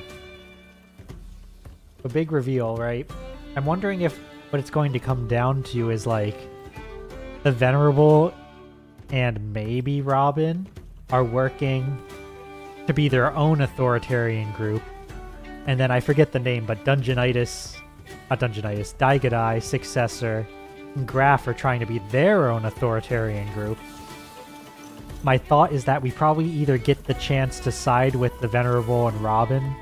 big reveal, right? I'm wondering if what it's going to come down to is, like, the Venerable and maybe Robyn are working to be their own authoritarian group. And then I forget the name, but Daigadai, Successor, and Graph are trying to be their own authoritarian group. My thought is that we probably either get the chance to side with the Venerable and Robyn,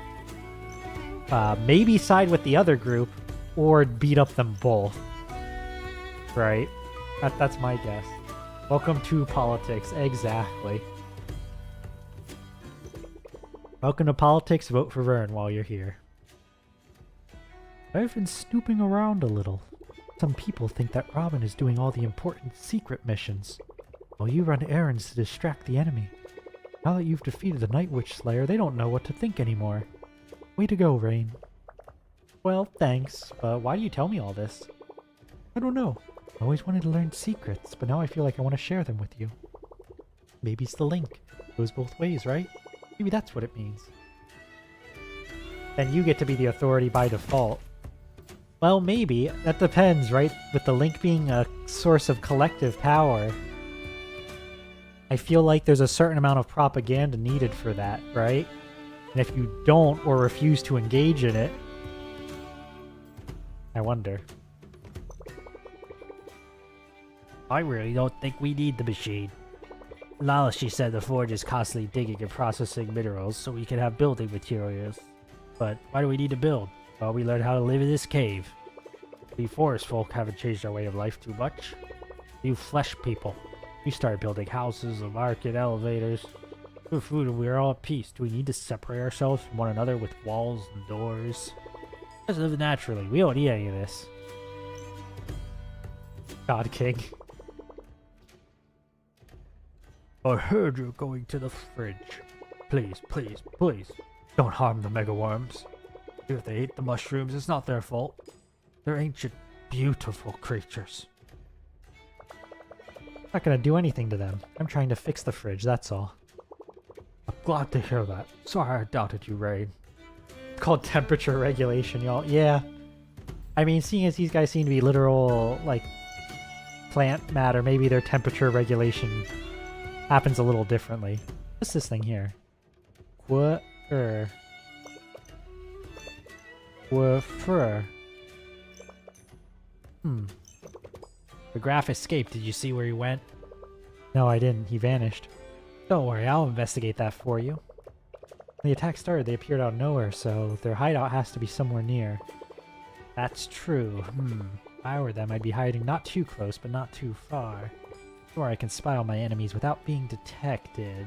maybe side with the other group, or beat up them both. Right? That's my guess. Welcome to politics. Exactly. Welcome to politics. Vote for Vern while you're here. I've been snooping around a little. Some people think that Robyn is doing all the important secret missions, while you run errands to distract the enemy. Now that you've defeated the Night Witch Slayer, they don't know what to think anymore. Way to go, Rayne. Well, thanks, but why do you tell me all this? I don't know. I always wanted to learn secrets, but now I feel like I want to share them with you. Maybe it's the link. It goes both ways, right? Maybe that's what it means. Then you get to be the authority by default. Well, maybe. That depends, right? With the link being a source of collective power, I feel like there's a certain amount of propaganda needed for that, right? And if you don't or refuse to engage in it, I wonder. I really don't think we need the machine. Lala, she said the forge is constantly digging and processing minerals so we can have building materials. But why do we need to build? Well, we learned how to live in this cave. We forest folk haven't changed our way of life too much. You flesh people. We started building houses, a market, elevators. For food, and we are all at peace. Do we need to separate ourselves from one another with walls and doors? Let's live naturally. We don't need any of this. God King. I heard you're going to the fridge. Please, please, please, don't harm the mega worms. If they ate the mushrooms, it's not their fault. They're ancient, beautiful creatures. I'm not gonna do anything to them. I'm trying to fix the fridge, that's all. I'm glad to hear that. Sorry I doubted you, Rayne. It's called temperature regulation, y'all. Yeah. I mean, seeing as these guys seem to be literal, like, plant matter, maybe their temperature regulation happens a little differently. What's this thing here? Quafer. The Graph escaped. Did you see where he went? No, I didn't. He vanished. Don't worry, I'll investigate that for you. When the attack started, they appeared out of nowhere, so their hideout has to be somewhere near. That's true. If I were them, I'd be hiding not too close, but not too far. Where I can spy on my enemies without being detected.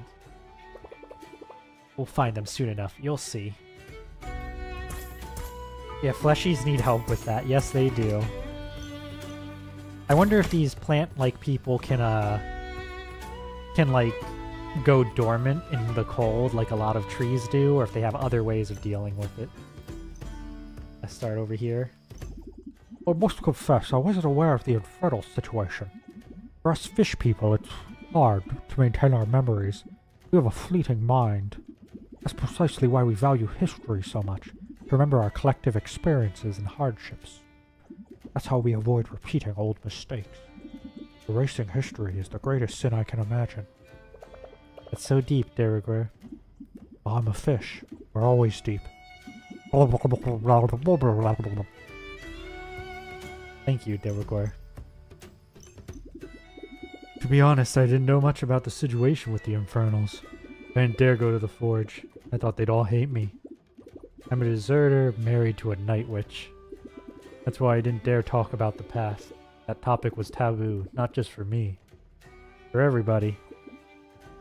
We'll find them soon enough. You'll see. Yeah, fleshies need help with that. Yes, they do. I wonder if these plant-like people can like, go dormant in the cold like a lot of trees do, or if they have other ways of dealing with it. Let's start over here. I must confess, I wasn't aware of the infernal situation. For us fish people, it's hard to maintain our memories. We have a fleeting mind. That's precisely why we value history so much, to remember our collective experiences and hardships. That's how we avoid repeating old mistakes. Erasing history is the greatest sin I can imagine. That's so deep, Derrigur. Well, I'm a fish. We're always deep. Thank you, Derrigur. To be honest, I didn't know much about the situation with the Infernals. I didn't dare go to the Forge. I thought they'd all hate me. I'm a deserter married to a Night Witch. That's why I didn't dare talk about the past. That topic was taboo, not just for me. For everybody.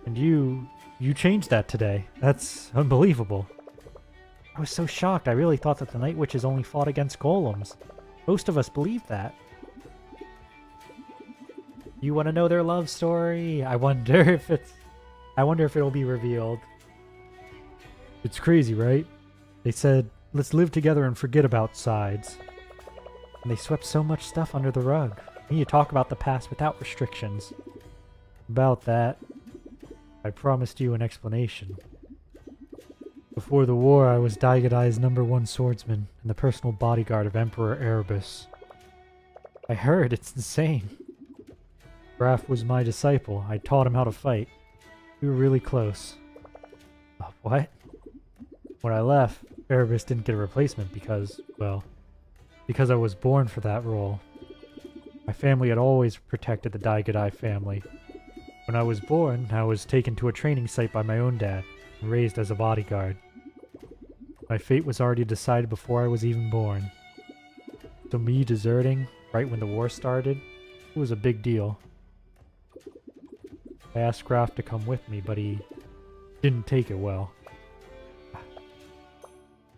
And you changed that today. That's unbelievable. I was so shocked. I really thought that the Night Witches only fought against golems. Most of us believed that. You want to know their love story? I wonder if it'll be revealed. It's crazy, right? They said, let's live together and forget about sides. And they swept so much stuff under the rug. You talk about the past without restrictions. About that, I promised you an explanation. Before the war, I was Dai-Gadai's #1 swordsman and the personal bodyguard of Emperor Erebus. I heard, it's insane. Graf was my disciple. I taught him how to fight. We were really close. What? When I left, Erebus didn't get a replacement because I was born for that role. My family had always protected the Dai-Gadai family. When I was born, I was taken to a training site by my own dad and raised as a bodyguard. My fate was already decided before I was even born. So me deserting right when the war started, it was a big deal. I asked Graf to come with me, but he didn't take it well.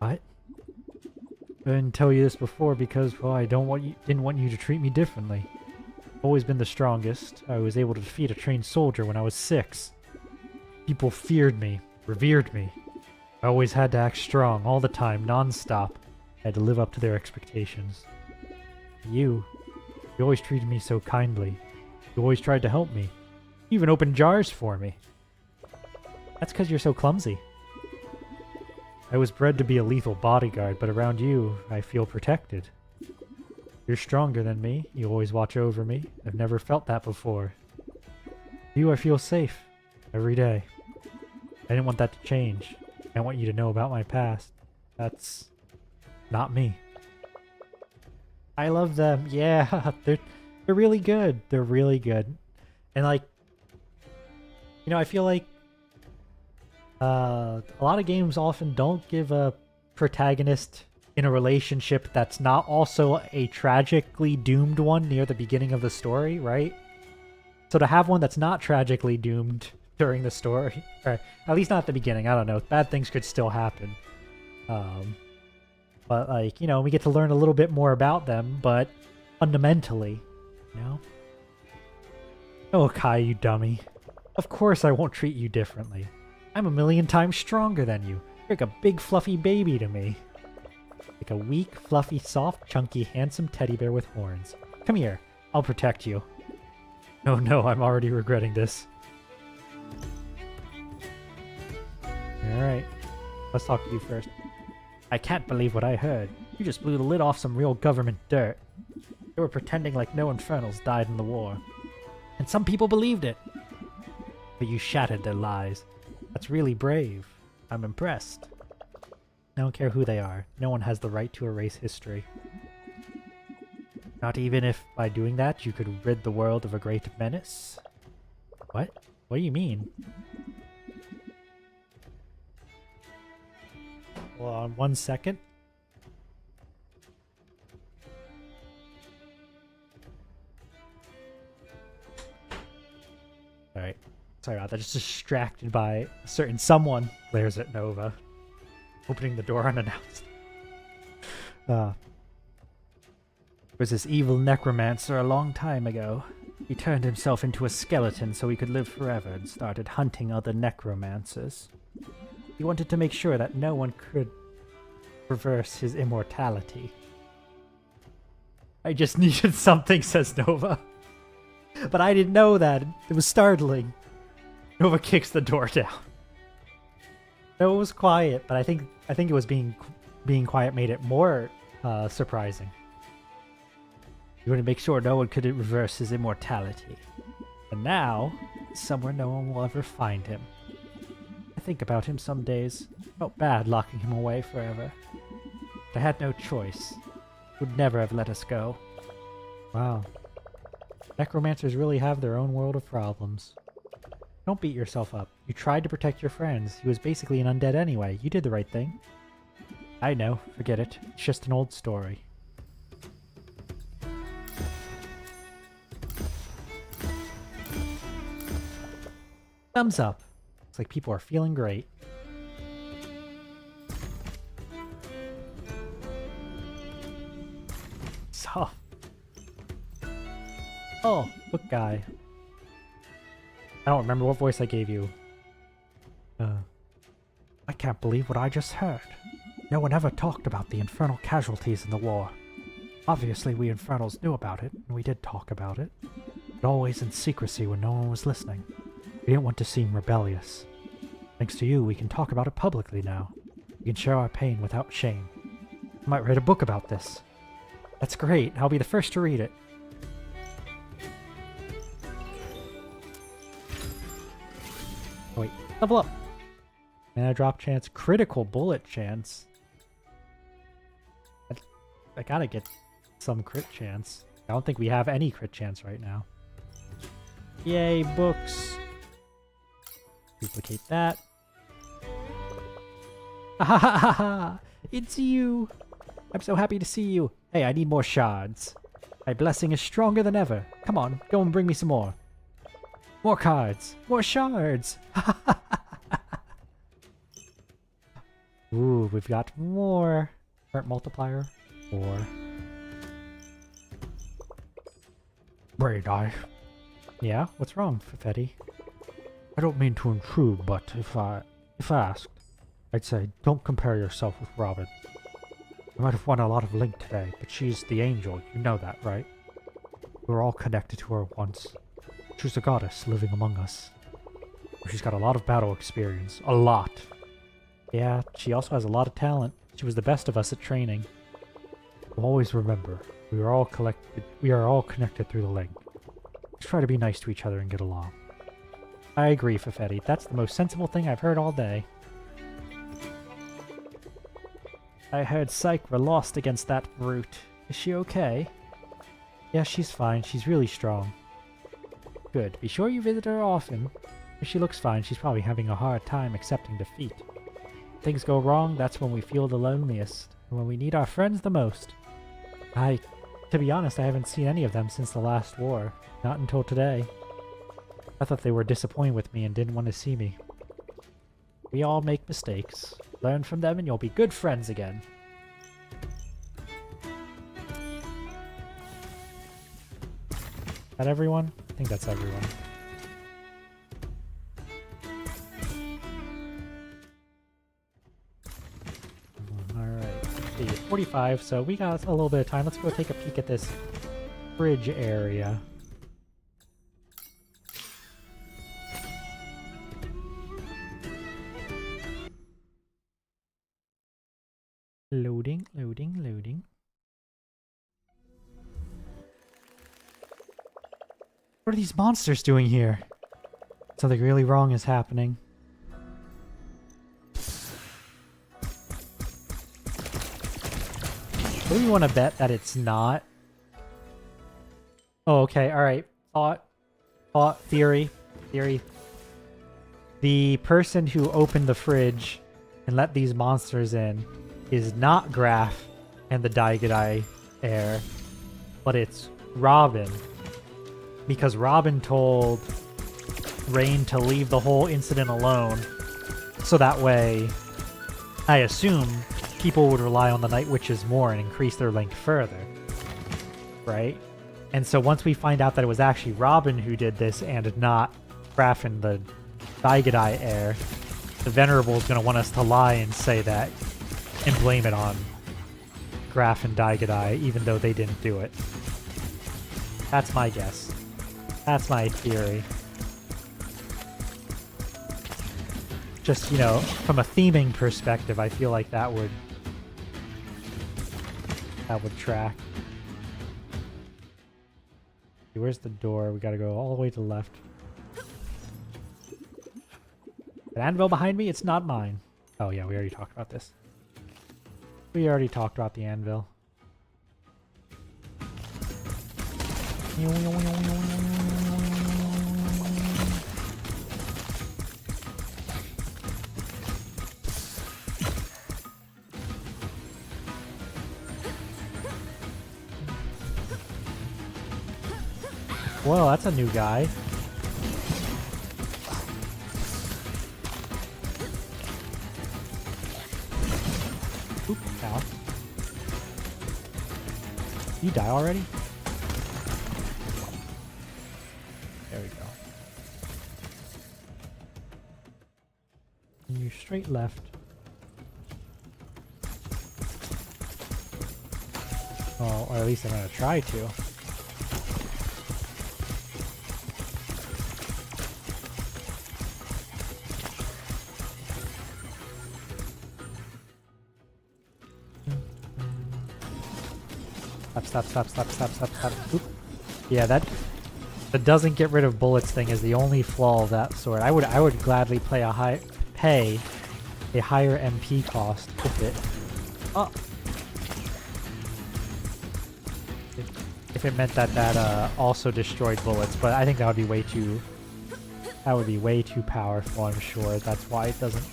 What? I didn't tell you this before because, well, I didn't want you to treat me differently. I've always been the strongest. I was able to defeat a trained soldier when I was 6. People feared me, revered me. I always had to act strong all the time, non-stop. I had to live up to their expectations. You always treated me so kindly. You always tried to help me. You even opened jars for me. That's because you're so clumsy. I was bred to be a lethal bodyguard, but around you, I feel protected. You're stronger than me. You always watch over me. I've never felt that before. You, I feel safe. Every day. I didn't want that to change. I want you to know about my past. That's not me. I love them. Yeah, they're really good. They're really good. And like, you know, I feel like a lot of games often don't give a protagonist in a relationship that's not also a tragically doomed one near the beginning of the story, right? So to have one that's not tragically doomed during the story, or at least not at the beginning, I don't know, bad things could still happen. But like, you know, we get to learn a little bit more about them, but fundamentally, you know? Oh, Akai, you dummy. Of course I won't treat you differently. I'm a million times stronger than you. You're like a big fluffy baby to me. Like a weak, fluffy, soft, chunky, handsome teddy bear with horns. Come here, I'll protect you. Oh no, I'm already regretting this. Alright, let's talk to you first. I can't believe what I heard. You just blew the lid off some real government dirt. They were pretending like no Infernals died in the war. And some people believed it. But you shattered their lies. That's really brave. I'm impressed. I don't care who they are. No one has the right to erase history. Not even if, by doing that, you could rid the world of a great menace? What? What do you mean? Hold on 1 second. Alright. Sorry about that. Just distracted by a certain someone. Glares at Nova. Opening the door unannounced. There was this evil necromancer a long time ago. He turned himself into a skeleton so he could live forever and started hunting other necromancers. He wanted to make sure that no one could reverse his immortality. I just needed something, says Nova. But I didn't know that. It was startling. Nova kicks the door down. No, it was quiet, but I think it was being quiet made it more surprising. You want to make sure no one could reverse his immortality. And now, somewhere no one will ever find him. I think about him some days. Felt bad locking him away forever. But I had no choice. Would never have let us go. Wow. Necromancers really have their own world of problems. Don't beat yourself up. You tried to protect your friends. He was basically an undead anyway. You did the right thing. I know. Forget it. It's just an old story. Thumbs up. Looks like people are feeling great. So. Oh, book guy. I don't remember what voice I gave you. I can't believe what I just heard. No one ever talked about the infernal casualties in the war. Obviously, we Infernals knew about it, and we did talk about it, but always in secrecy when no one was listening. We didn't want to seem rebellious. Thanks to you, we can talk about it publicly now. We can share our pain without shame. I might write a book about this. That's great. I'll be the first to read it. Oh, wait. Level up. Mana drop chance. Critical bullet chance. I gotta get some crit chance. I don't think we have any crit chance right now. Yay, books. Duplicate that. Ah, it's you. I'm so happy to see you. Hey, I need more shards. My blessing is stronger than ever. Come on, go and bring me some more. More cards. More shards. Ooh, we've got more. Current multiplier. 4. Rayne, Yeah? What's wrong, Fefetti? I don't mean to intrude, but if asked, I'd say don't compare yourself with Robyn. You might have won a lot of Link today, but she's the angel, you know that, right? We were all connected to her once. She's a goddess living among us. She's got a lot of battle experience. A lot. Yeah, she also has a lot of talent. She was the best of us at training. Always remember, we are all connected through the link. Let's try to be nice to each other and get along. I agree, Fefetti. That's the most sensible thing I've heard all day. I heard Psyche lost against that brute. Is she okay? Yeah, she's fine. She's really strong. Good. Be sure you visit her often. If she looks fine, she's probably having a hard time accepting defeat. If things go wrong, that's when we feel the loneliest, and when we need our friends the most. To be honest, I haven't seen any of them since the last war. Not until today. I thought they were disappointed with me and didn't want to see me. We all make mistakes. Learn from them and you'll be good friends again. Is that everyone? I think that's everyone. Alright, let's see, 45, so we got a little bit of time. Let's go take a peek at this fridge area. Loading, loading, loading. What are these monsters doing here? Something really wrong is happening. Do we want to bet that it's not? Oh, okay, alright. Thought, theory. The person who opened the fridge and let these monsters in is not Graf and the Daigedai heir, but it's Robyn. Because Robyn told Rayne to leave the whole incident alone, so that way, I assume, people would rely on the Night Witches more and increase their link further. Right? And so once we find out that it was actually Robyn who did this and not Graf and the Daigedai heir, the Venerable is going to want us to lie and say that and blame it on Graf and Daigedai, even though they didn't do it. That's my guess. That's my theory. Just, you know, from a theming perspective, I feel like that would track. Where's the door? We gotta go all the way to the left. An anvil behind me? It's not mine. Oh yeah, we already talked about this. We already talked about the anvil. Whoa, that's a new guy. Oop, ow. You die already? There we go. And you straight left. Oh, or at least I'm gonna try to. Stop. Oop. Yeah, that doesn't get rid of bullets thing is the only flaw of that sort. I would gladly pay a higher MP cost if it if it meant that also destroyed bullets, but I think that would be way too powerful. I'm sure that's why it doesn't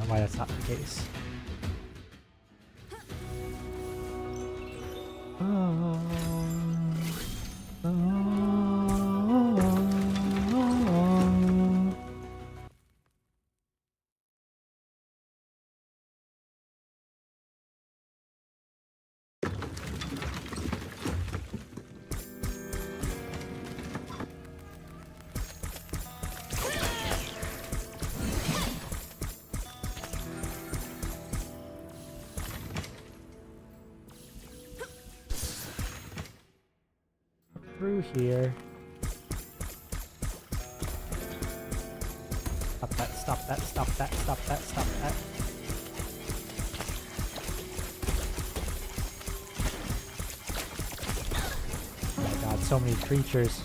why that's not the case. Through here. Stop that. Oh my god, so many creatures.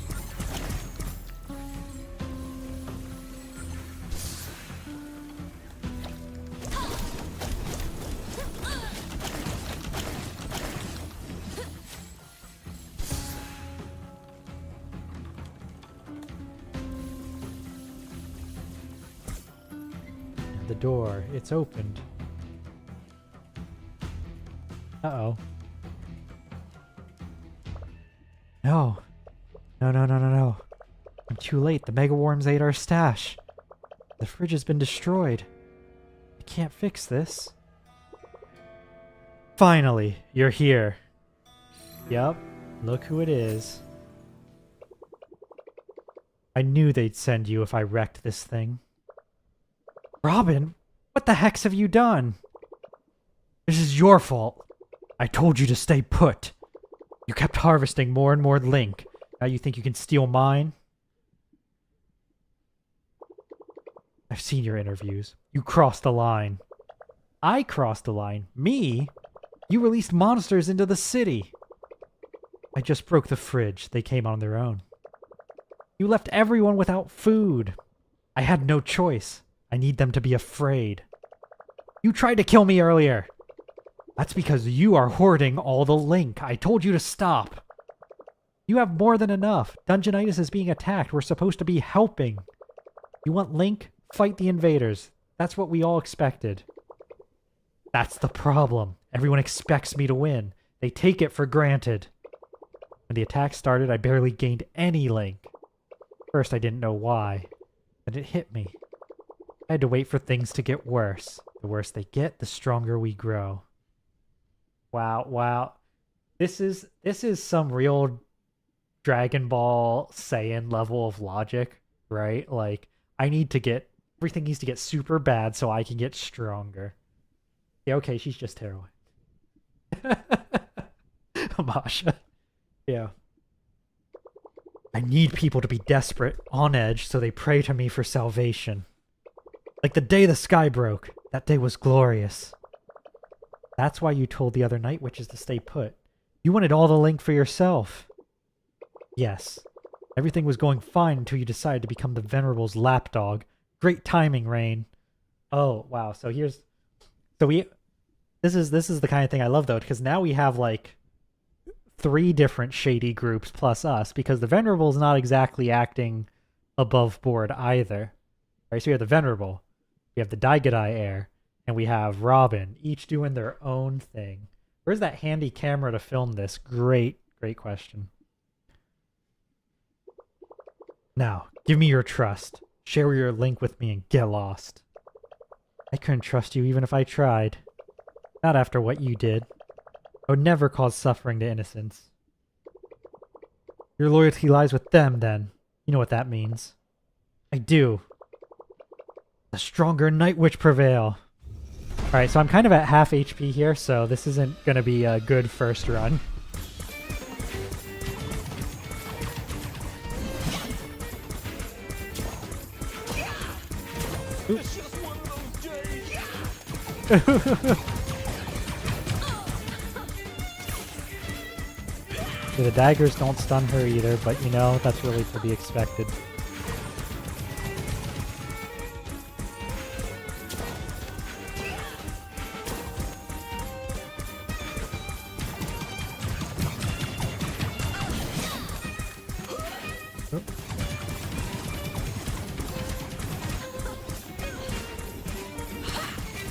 The door, it's opened. Uh-oh. No. No. I'm too late. The megaworms ate our stash. The fridge has been destroyed. I can't fix this. Finally, you're here. Yup, look who it is. I knew they'd send you if I wrecked this thing. Robyn, what the hex have you done? This is your fault. I told you to stay put. You kept harvesting more and more Link. Now you think you can steal mine? I've seen your interviews. You crossed the line. I crossed the line? Me? You released monsters into the city. I just broke the fridge. They came on their own. You left everyone without food. I had no choice. I need them to be afraid. You tried to kill me earlier. That's because you are hoarding all the Link. I told you to stop. You have more than enough. Dungeonitis is being attacked. We're supposed to be helping. You want Link? Fight the invaders. That's what we all expected. That's the problem. Everyone expects me to win. They take it for granted. When the attack started, I barely gained any Link. First, I didn't know why. Then it hit me. I had to wait for things to get worse. The worse they get, the stronger we grow. Wow. This is some real Dragon Ball Saiyan level of logic, right? Like, everything needs to get super bad so I can get stronger. Yeah, okay, she's just heroin. Masha. Yeah. I need people to be desperate, on edge, so they pray to me for salvation. Like the day the sky broke. That day was glorious. That's why you told the other night witches to stay put. You wanted all the Link for yourself. Yes. Everything was going fine until you decided to become the Venerable's lapdog. Great timing, Rayne. Oh, wow. This is the kind of thing I love though, because now we have like 3 different shady groups plus us, because the Venerable's not exactly acting above board either. Right, so we have the Venerable, we have the Daigadai heir, and we have Robyn, each doing their own thing. Where's that handy camera to film this? Great question. Now, give me your trust. Share your Link with me and get lost. I couldn't trust you even if I tried. Not after what you did. I would never cause suffering to innocents. Your loyalty lies with them, then. You know what that means. I do. The stronger Night Witch prevail. Alright, so I'm kind of at half HP here, so this isn't gonna be a good first run. It's just one of those days. The daggers don't stun her either, but you know, that's really to be expected.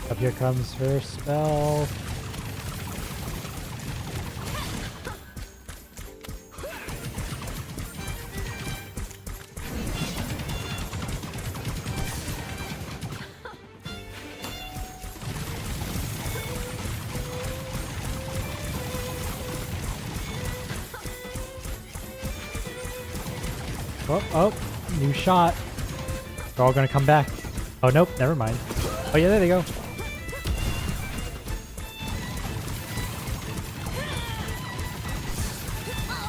Up here comes her spell. Oh, oh, new shot. They're all gonna come back. Oh, nope, never mind. Oh yeah, there they go.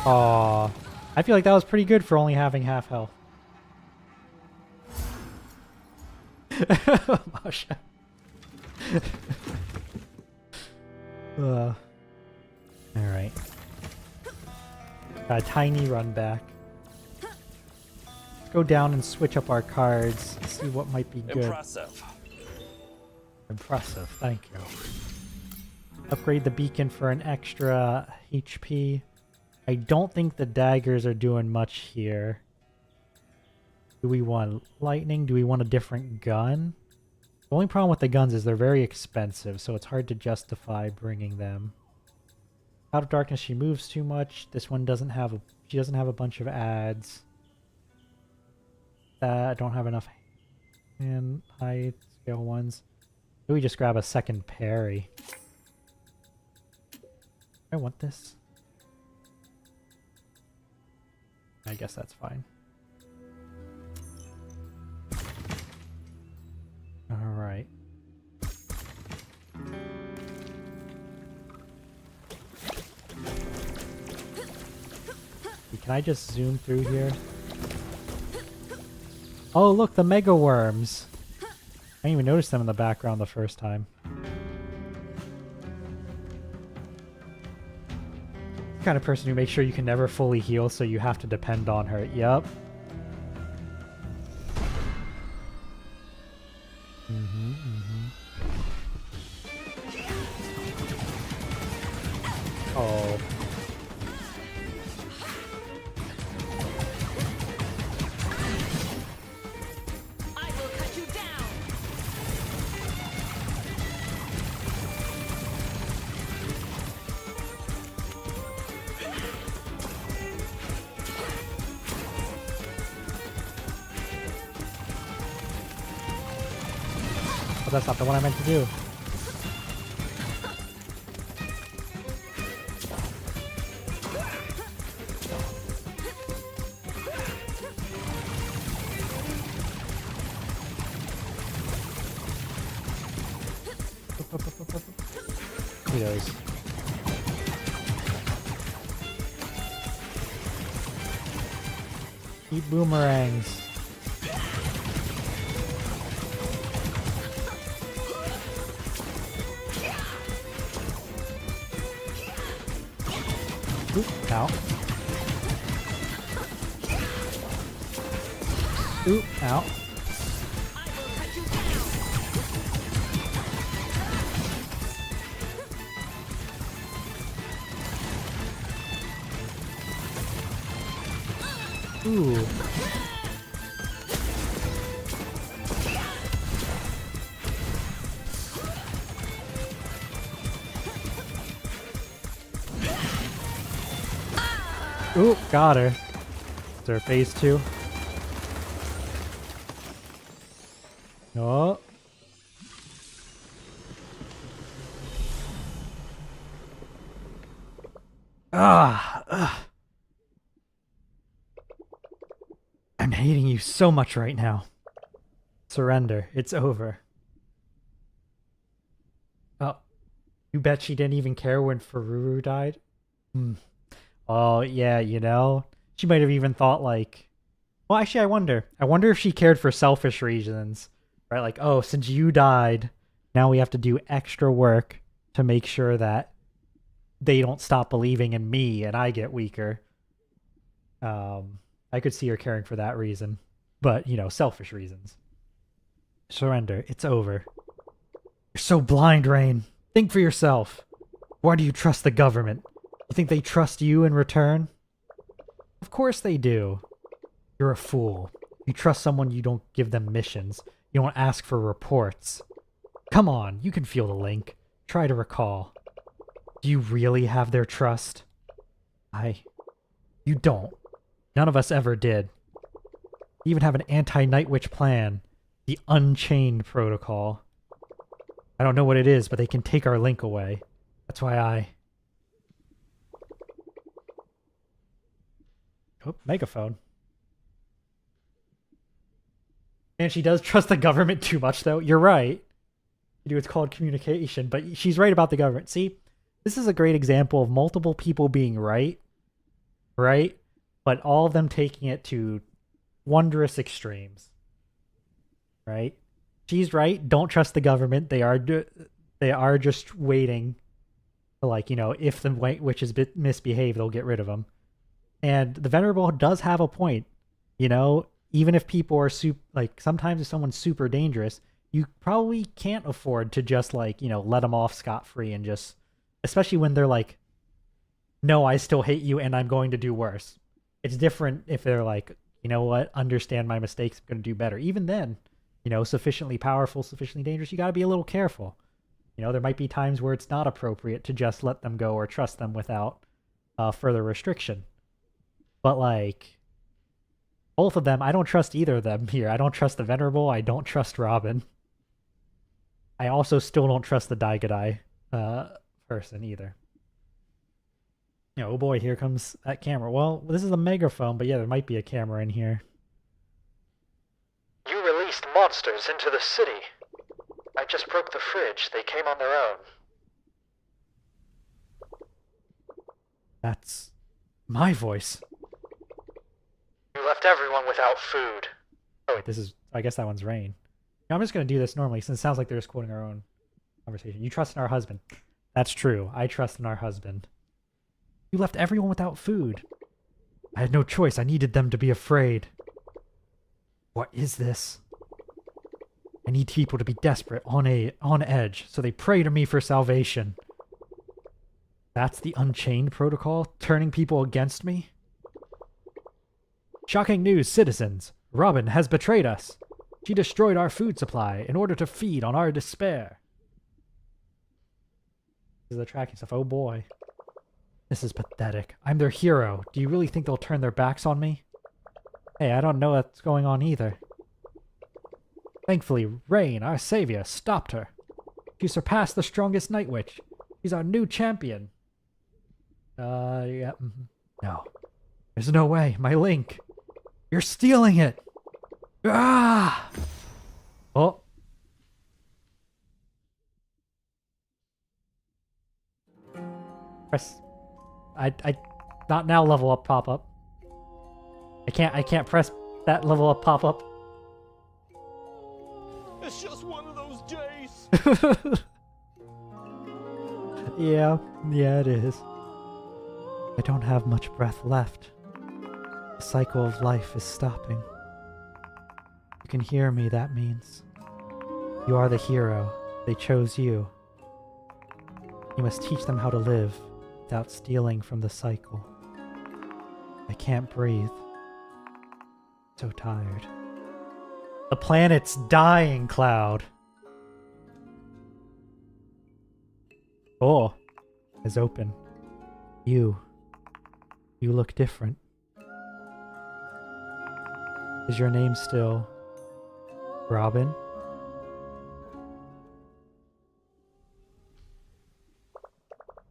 Aw, I feel like that was pretty good for only having half health. Masha. Alright. A tiny run back. Let's go down and switch up our cards. See what might be good. Impressive. Impressive, thank you. Upgrade the beacon for an extra HP. I don't think the daggers are doing much here. Do we want lightning? Do we want a different gun? The only problem with the guns is they're very expensive, so it's hard to justify bringing them. Out of Darkness, she moves too much. This one doesn't have a... She doesn't have a bunch of ads. I don't have enough hand height scale ones. Maybe we just grab a second parry. I want this. I guess that's fine. Alright. Can I just zoom through here? Oh, look, the mega worms! I didn't even notice them in the background the first time. Kind of person who makes sure you can never fully heal, so you have to depend on her. Yup. Oh. I will cut you down. But that's not the one I meant to do. Those. Eat boomerangs. Oop, ow. Oop, ow. Ooh. Ooh, got her. Is there phase 2? Oh. Ugh. I'm hating you so much right now. Surrender. It's over. Oh, you bet she didn't even care when Fururu died? Oh, yeah, you know, she might have even thought like, well, actually, I wonder if she cared for selfish reasons, right? Like, oh, since you died, now we have to do extra work to make sure that they don't stop believing in me and I get weaker. I could see her caring for that reason, but, you know, selfish reasons. Surrender. It's over. You're so blind, Rayne. Think for yourself. Why do you trust the government? You think they trust you in return? Of course they do. You're a fool. You trust someone, you don't give them missions. You don't ask for reports. Come on, you can feel the link. Try to recall. Do you really have their trust? You don't. None of us ever did. You even have an anti-Night Witch plan. The Unchained Protocol. I don't know what it is, but they can take our link away. That's why Oh, megaphone. And she does trust the government too much, though. You're right. It's called communication, but she's right about the government. See, this is a great example of multiple people being right? But all of them taking it to wondrous extremes. Right? She's right. Don't trust the government. They are just waiting to, like, you know, if the witches misbehave, they'll get rid of them. And the Venerable does have a point. You know, even if people are sometimes if someone's super dangerous, you probably can't afford to just, like, you know, let them off scot-free and just, especially when they're like, no, I still hate you and I'm going to do worse. It's different if they're like, you know what, understand my mistakes, I'm going to do better. Even then, you know, sufficiently powerful, sufficiently dangerous, you got to be a little careful. You know, there might be times where it's not appropriate to just let them go or trust them without further restriction. But, like, both of them, I don't trust either of them here. I don't trust the Venerable. I don't trust Robyn. I also still don't trust the Daigadai person either. You know, oh boy, here comes that camera. Well, this is a megaphone, but yeah, there might be a camera in here. You released monsters into the city. I just broke the fridge. They came on their own. That's my voice. You left everyone without food. Oh wait, this is, I guess that one's Rayne. I'm just going to do this normally since it sounds like they're just quoting our own conversation. You trust in our husband. That's true. I trust in our husband. You left everyone without food. I had no choice. I needed them to be afraid. What is this? I need people to be desperate, on edge, so they pray to me for salvation. That's the Unchained Protocol? Turning people against me? Shocking news, citizens! Robyn has betrayed us! She destroyed our food supply in order to feed on our despair. This is the tracking stuff. Oh boy. This is pathetic. I'm their hero. Do you really think they'll turn their backs on me? Hey, I don't know what's going on either. Thankfully, Rayne, our savior, stopped her. She surpassed the strongest Night Witch. She's our new champion. Yeah. No. There's no way. My link. You're stealing it. Ah! Oh. Press. I not now level up pop up. I can't press that level up pop up. It's just one of those days. Yeah, it is. I don't have much breath left. The cycle of life is stopping. You can hear me, that means. You are the hero. They chose you. You must teach them how to live without stealing from the cycle. I can't breathe. So tired. The planet's dying, Cloud. Oh, is open. You look different. Is your name still Robyn?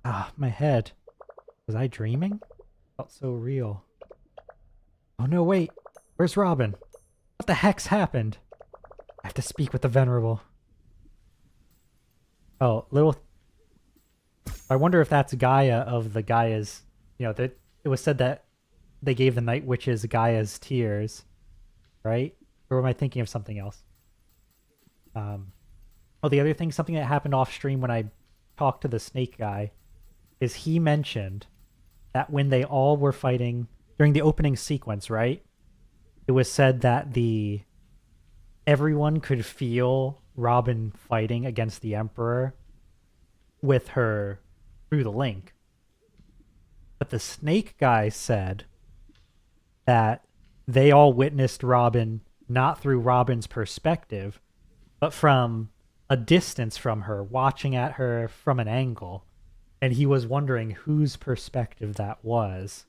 Ah, my head. Was I dreaming? Felt so real. Oh no, wait. Where's Robyn? What the heck's happened? I have to speak with the Venerable. Oh, little... I wonder if that's Gaia of the Gaia's... You know, that it was said that they gave the Night Witches Gaia's tears. Right? Or am I thinking of something else? Oh, the other thing, something that happened off stream when I talked to the snake guy, is he mentioned that when they all were fighting during the opening sequence, right? It was said that everyone could feel Robyn fighting against the Emperor with her through the link. But the snake guy said that they all witnessed Robyn not through Robyn's perspective, but from a distance from her, watching at her from an angle. And he was wondering whose perspective that was.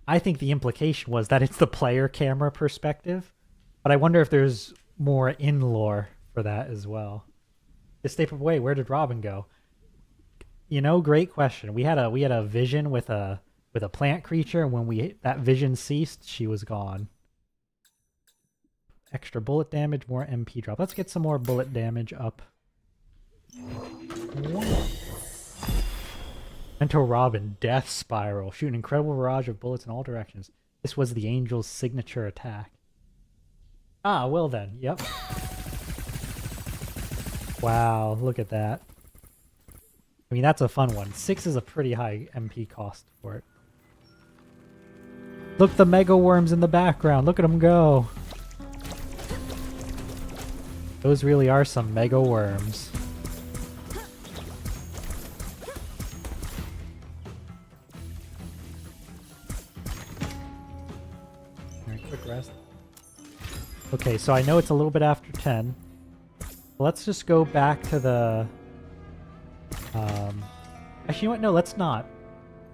I think the implication was that it's the player camera perspective, but I wonder if there's more in-lore for that as well. Just stay away. Where did Robyn go? You know, great question. We had a vision with a plant creature, and when that vision ceased, she was gone. Extra bullet damage, more MP drop. Let's get some more bullet damage up. Mentor Robyn, Death Spiral. Shoot an incredible barrage of bullets in all directions. This was the Angel's signature attack. Ah, well then. Yep. Wow, look at that. I mean, that's a fun one. 6 is a pretty high MP cost for it. Look, the mega worms in the background. Look at them go. Those really are some mega worms. Alright, quick rest. Okay, so I know it's a little bit after 10. Let's just go back to the... Actually, you know what? No, let's not.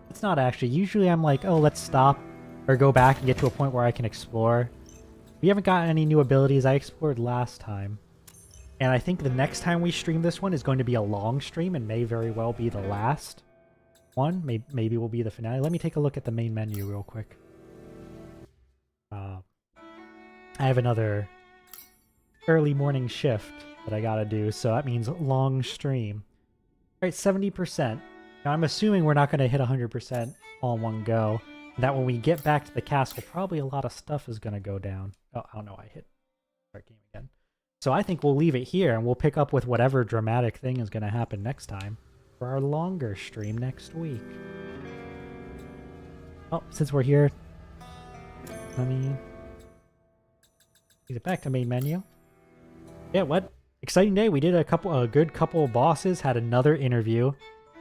Let's not actually. Usually I'm like, oh, let's stop or go back and get to a point where I can explore. We haven't gotten any new abilities. I explored last time. And I think the next time we stream this one is going to be a long stream and may very well be the last one. Maybe will be the finale. Let me take a look at the main menu real quick. I have another early morning shift that I gotta do, so that means long stream. Alright, 70%. Now I'm assuming we're not going to hit 100% all in one go. And that when we get back to the castle, probably a lot of stuff is going to go down. Oh, I don't know, I hit start game again. So I think we'll leave it here, and we'll pick up with whatever dramatic thing is going to happen next time for our longer stream next week. Oh, since we're here, let me get back to main menu. Yeah, what? Exciting day. We did a good couple of bosses, had another interview,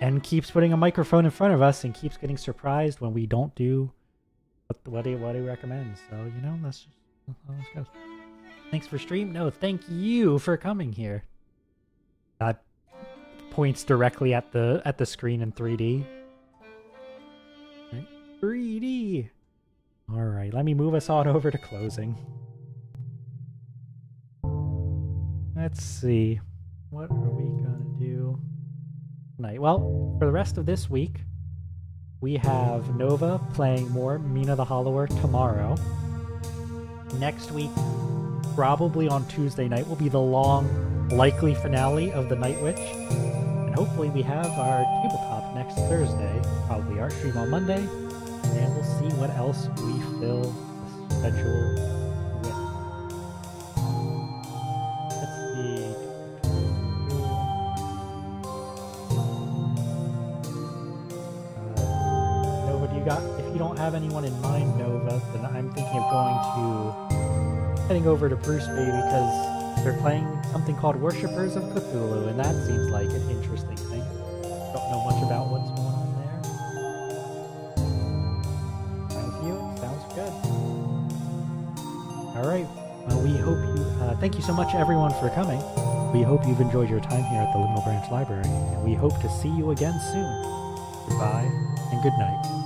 and keeps putting a microphone in front of us and keeps getting surprised when we don't do what he recommends. So, you know, let's go. Thanks for stream. No, thank you for coming here. Points directly at the screen in 3D. Right. 3D. All right, let me move us on over to closing. Let's see. What are we gonna do tonight? Well, for the rest of this week, we have Nova playing more Mina the Hollower tomorrow. Next week, probably on Tuesday night, will be the long, likely finale of the Night Witch. And hopefully we have our tabletop next Thursday. Probably our stream on Monday. And we'll see what else we fill the schedule with. Let's see. Nova, do you got... If you don't have anyone in mind, Nova, then I'm thinking of heading over to Bruce Bay because they're playing something called Worshippers of Cthulhu, and that seems like an interesting thing. Don't know much about what's going on there. Fine with you? Sounds good. Alright, well, we hope you... thank you so much, everyone, for coming. We hope you've enjoyed your time here at the Liminal Branch Library, and we hope to see you again soon. Goodbye, and good night.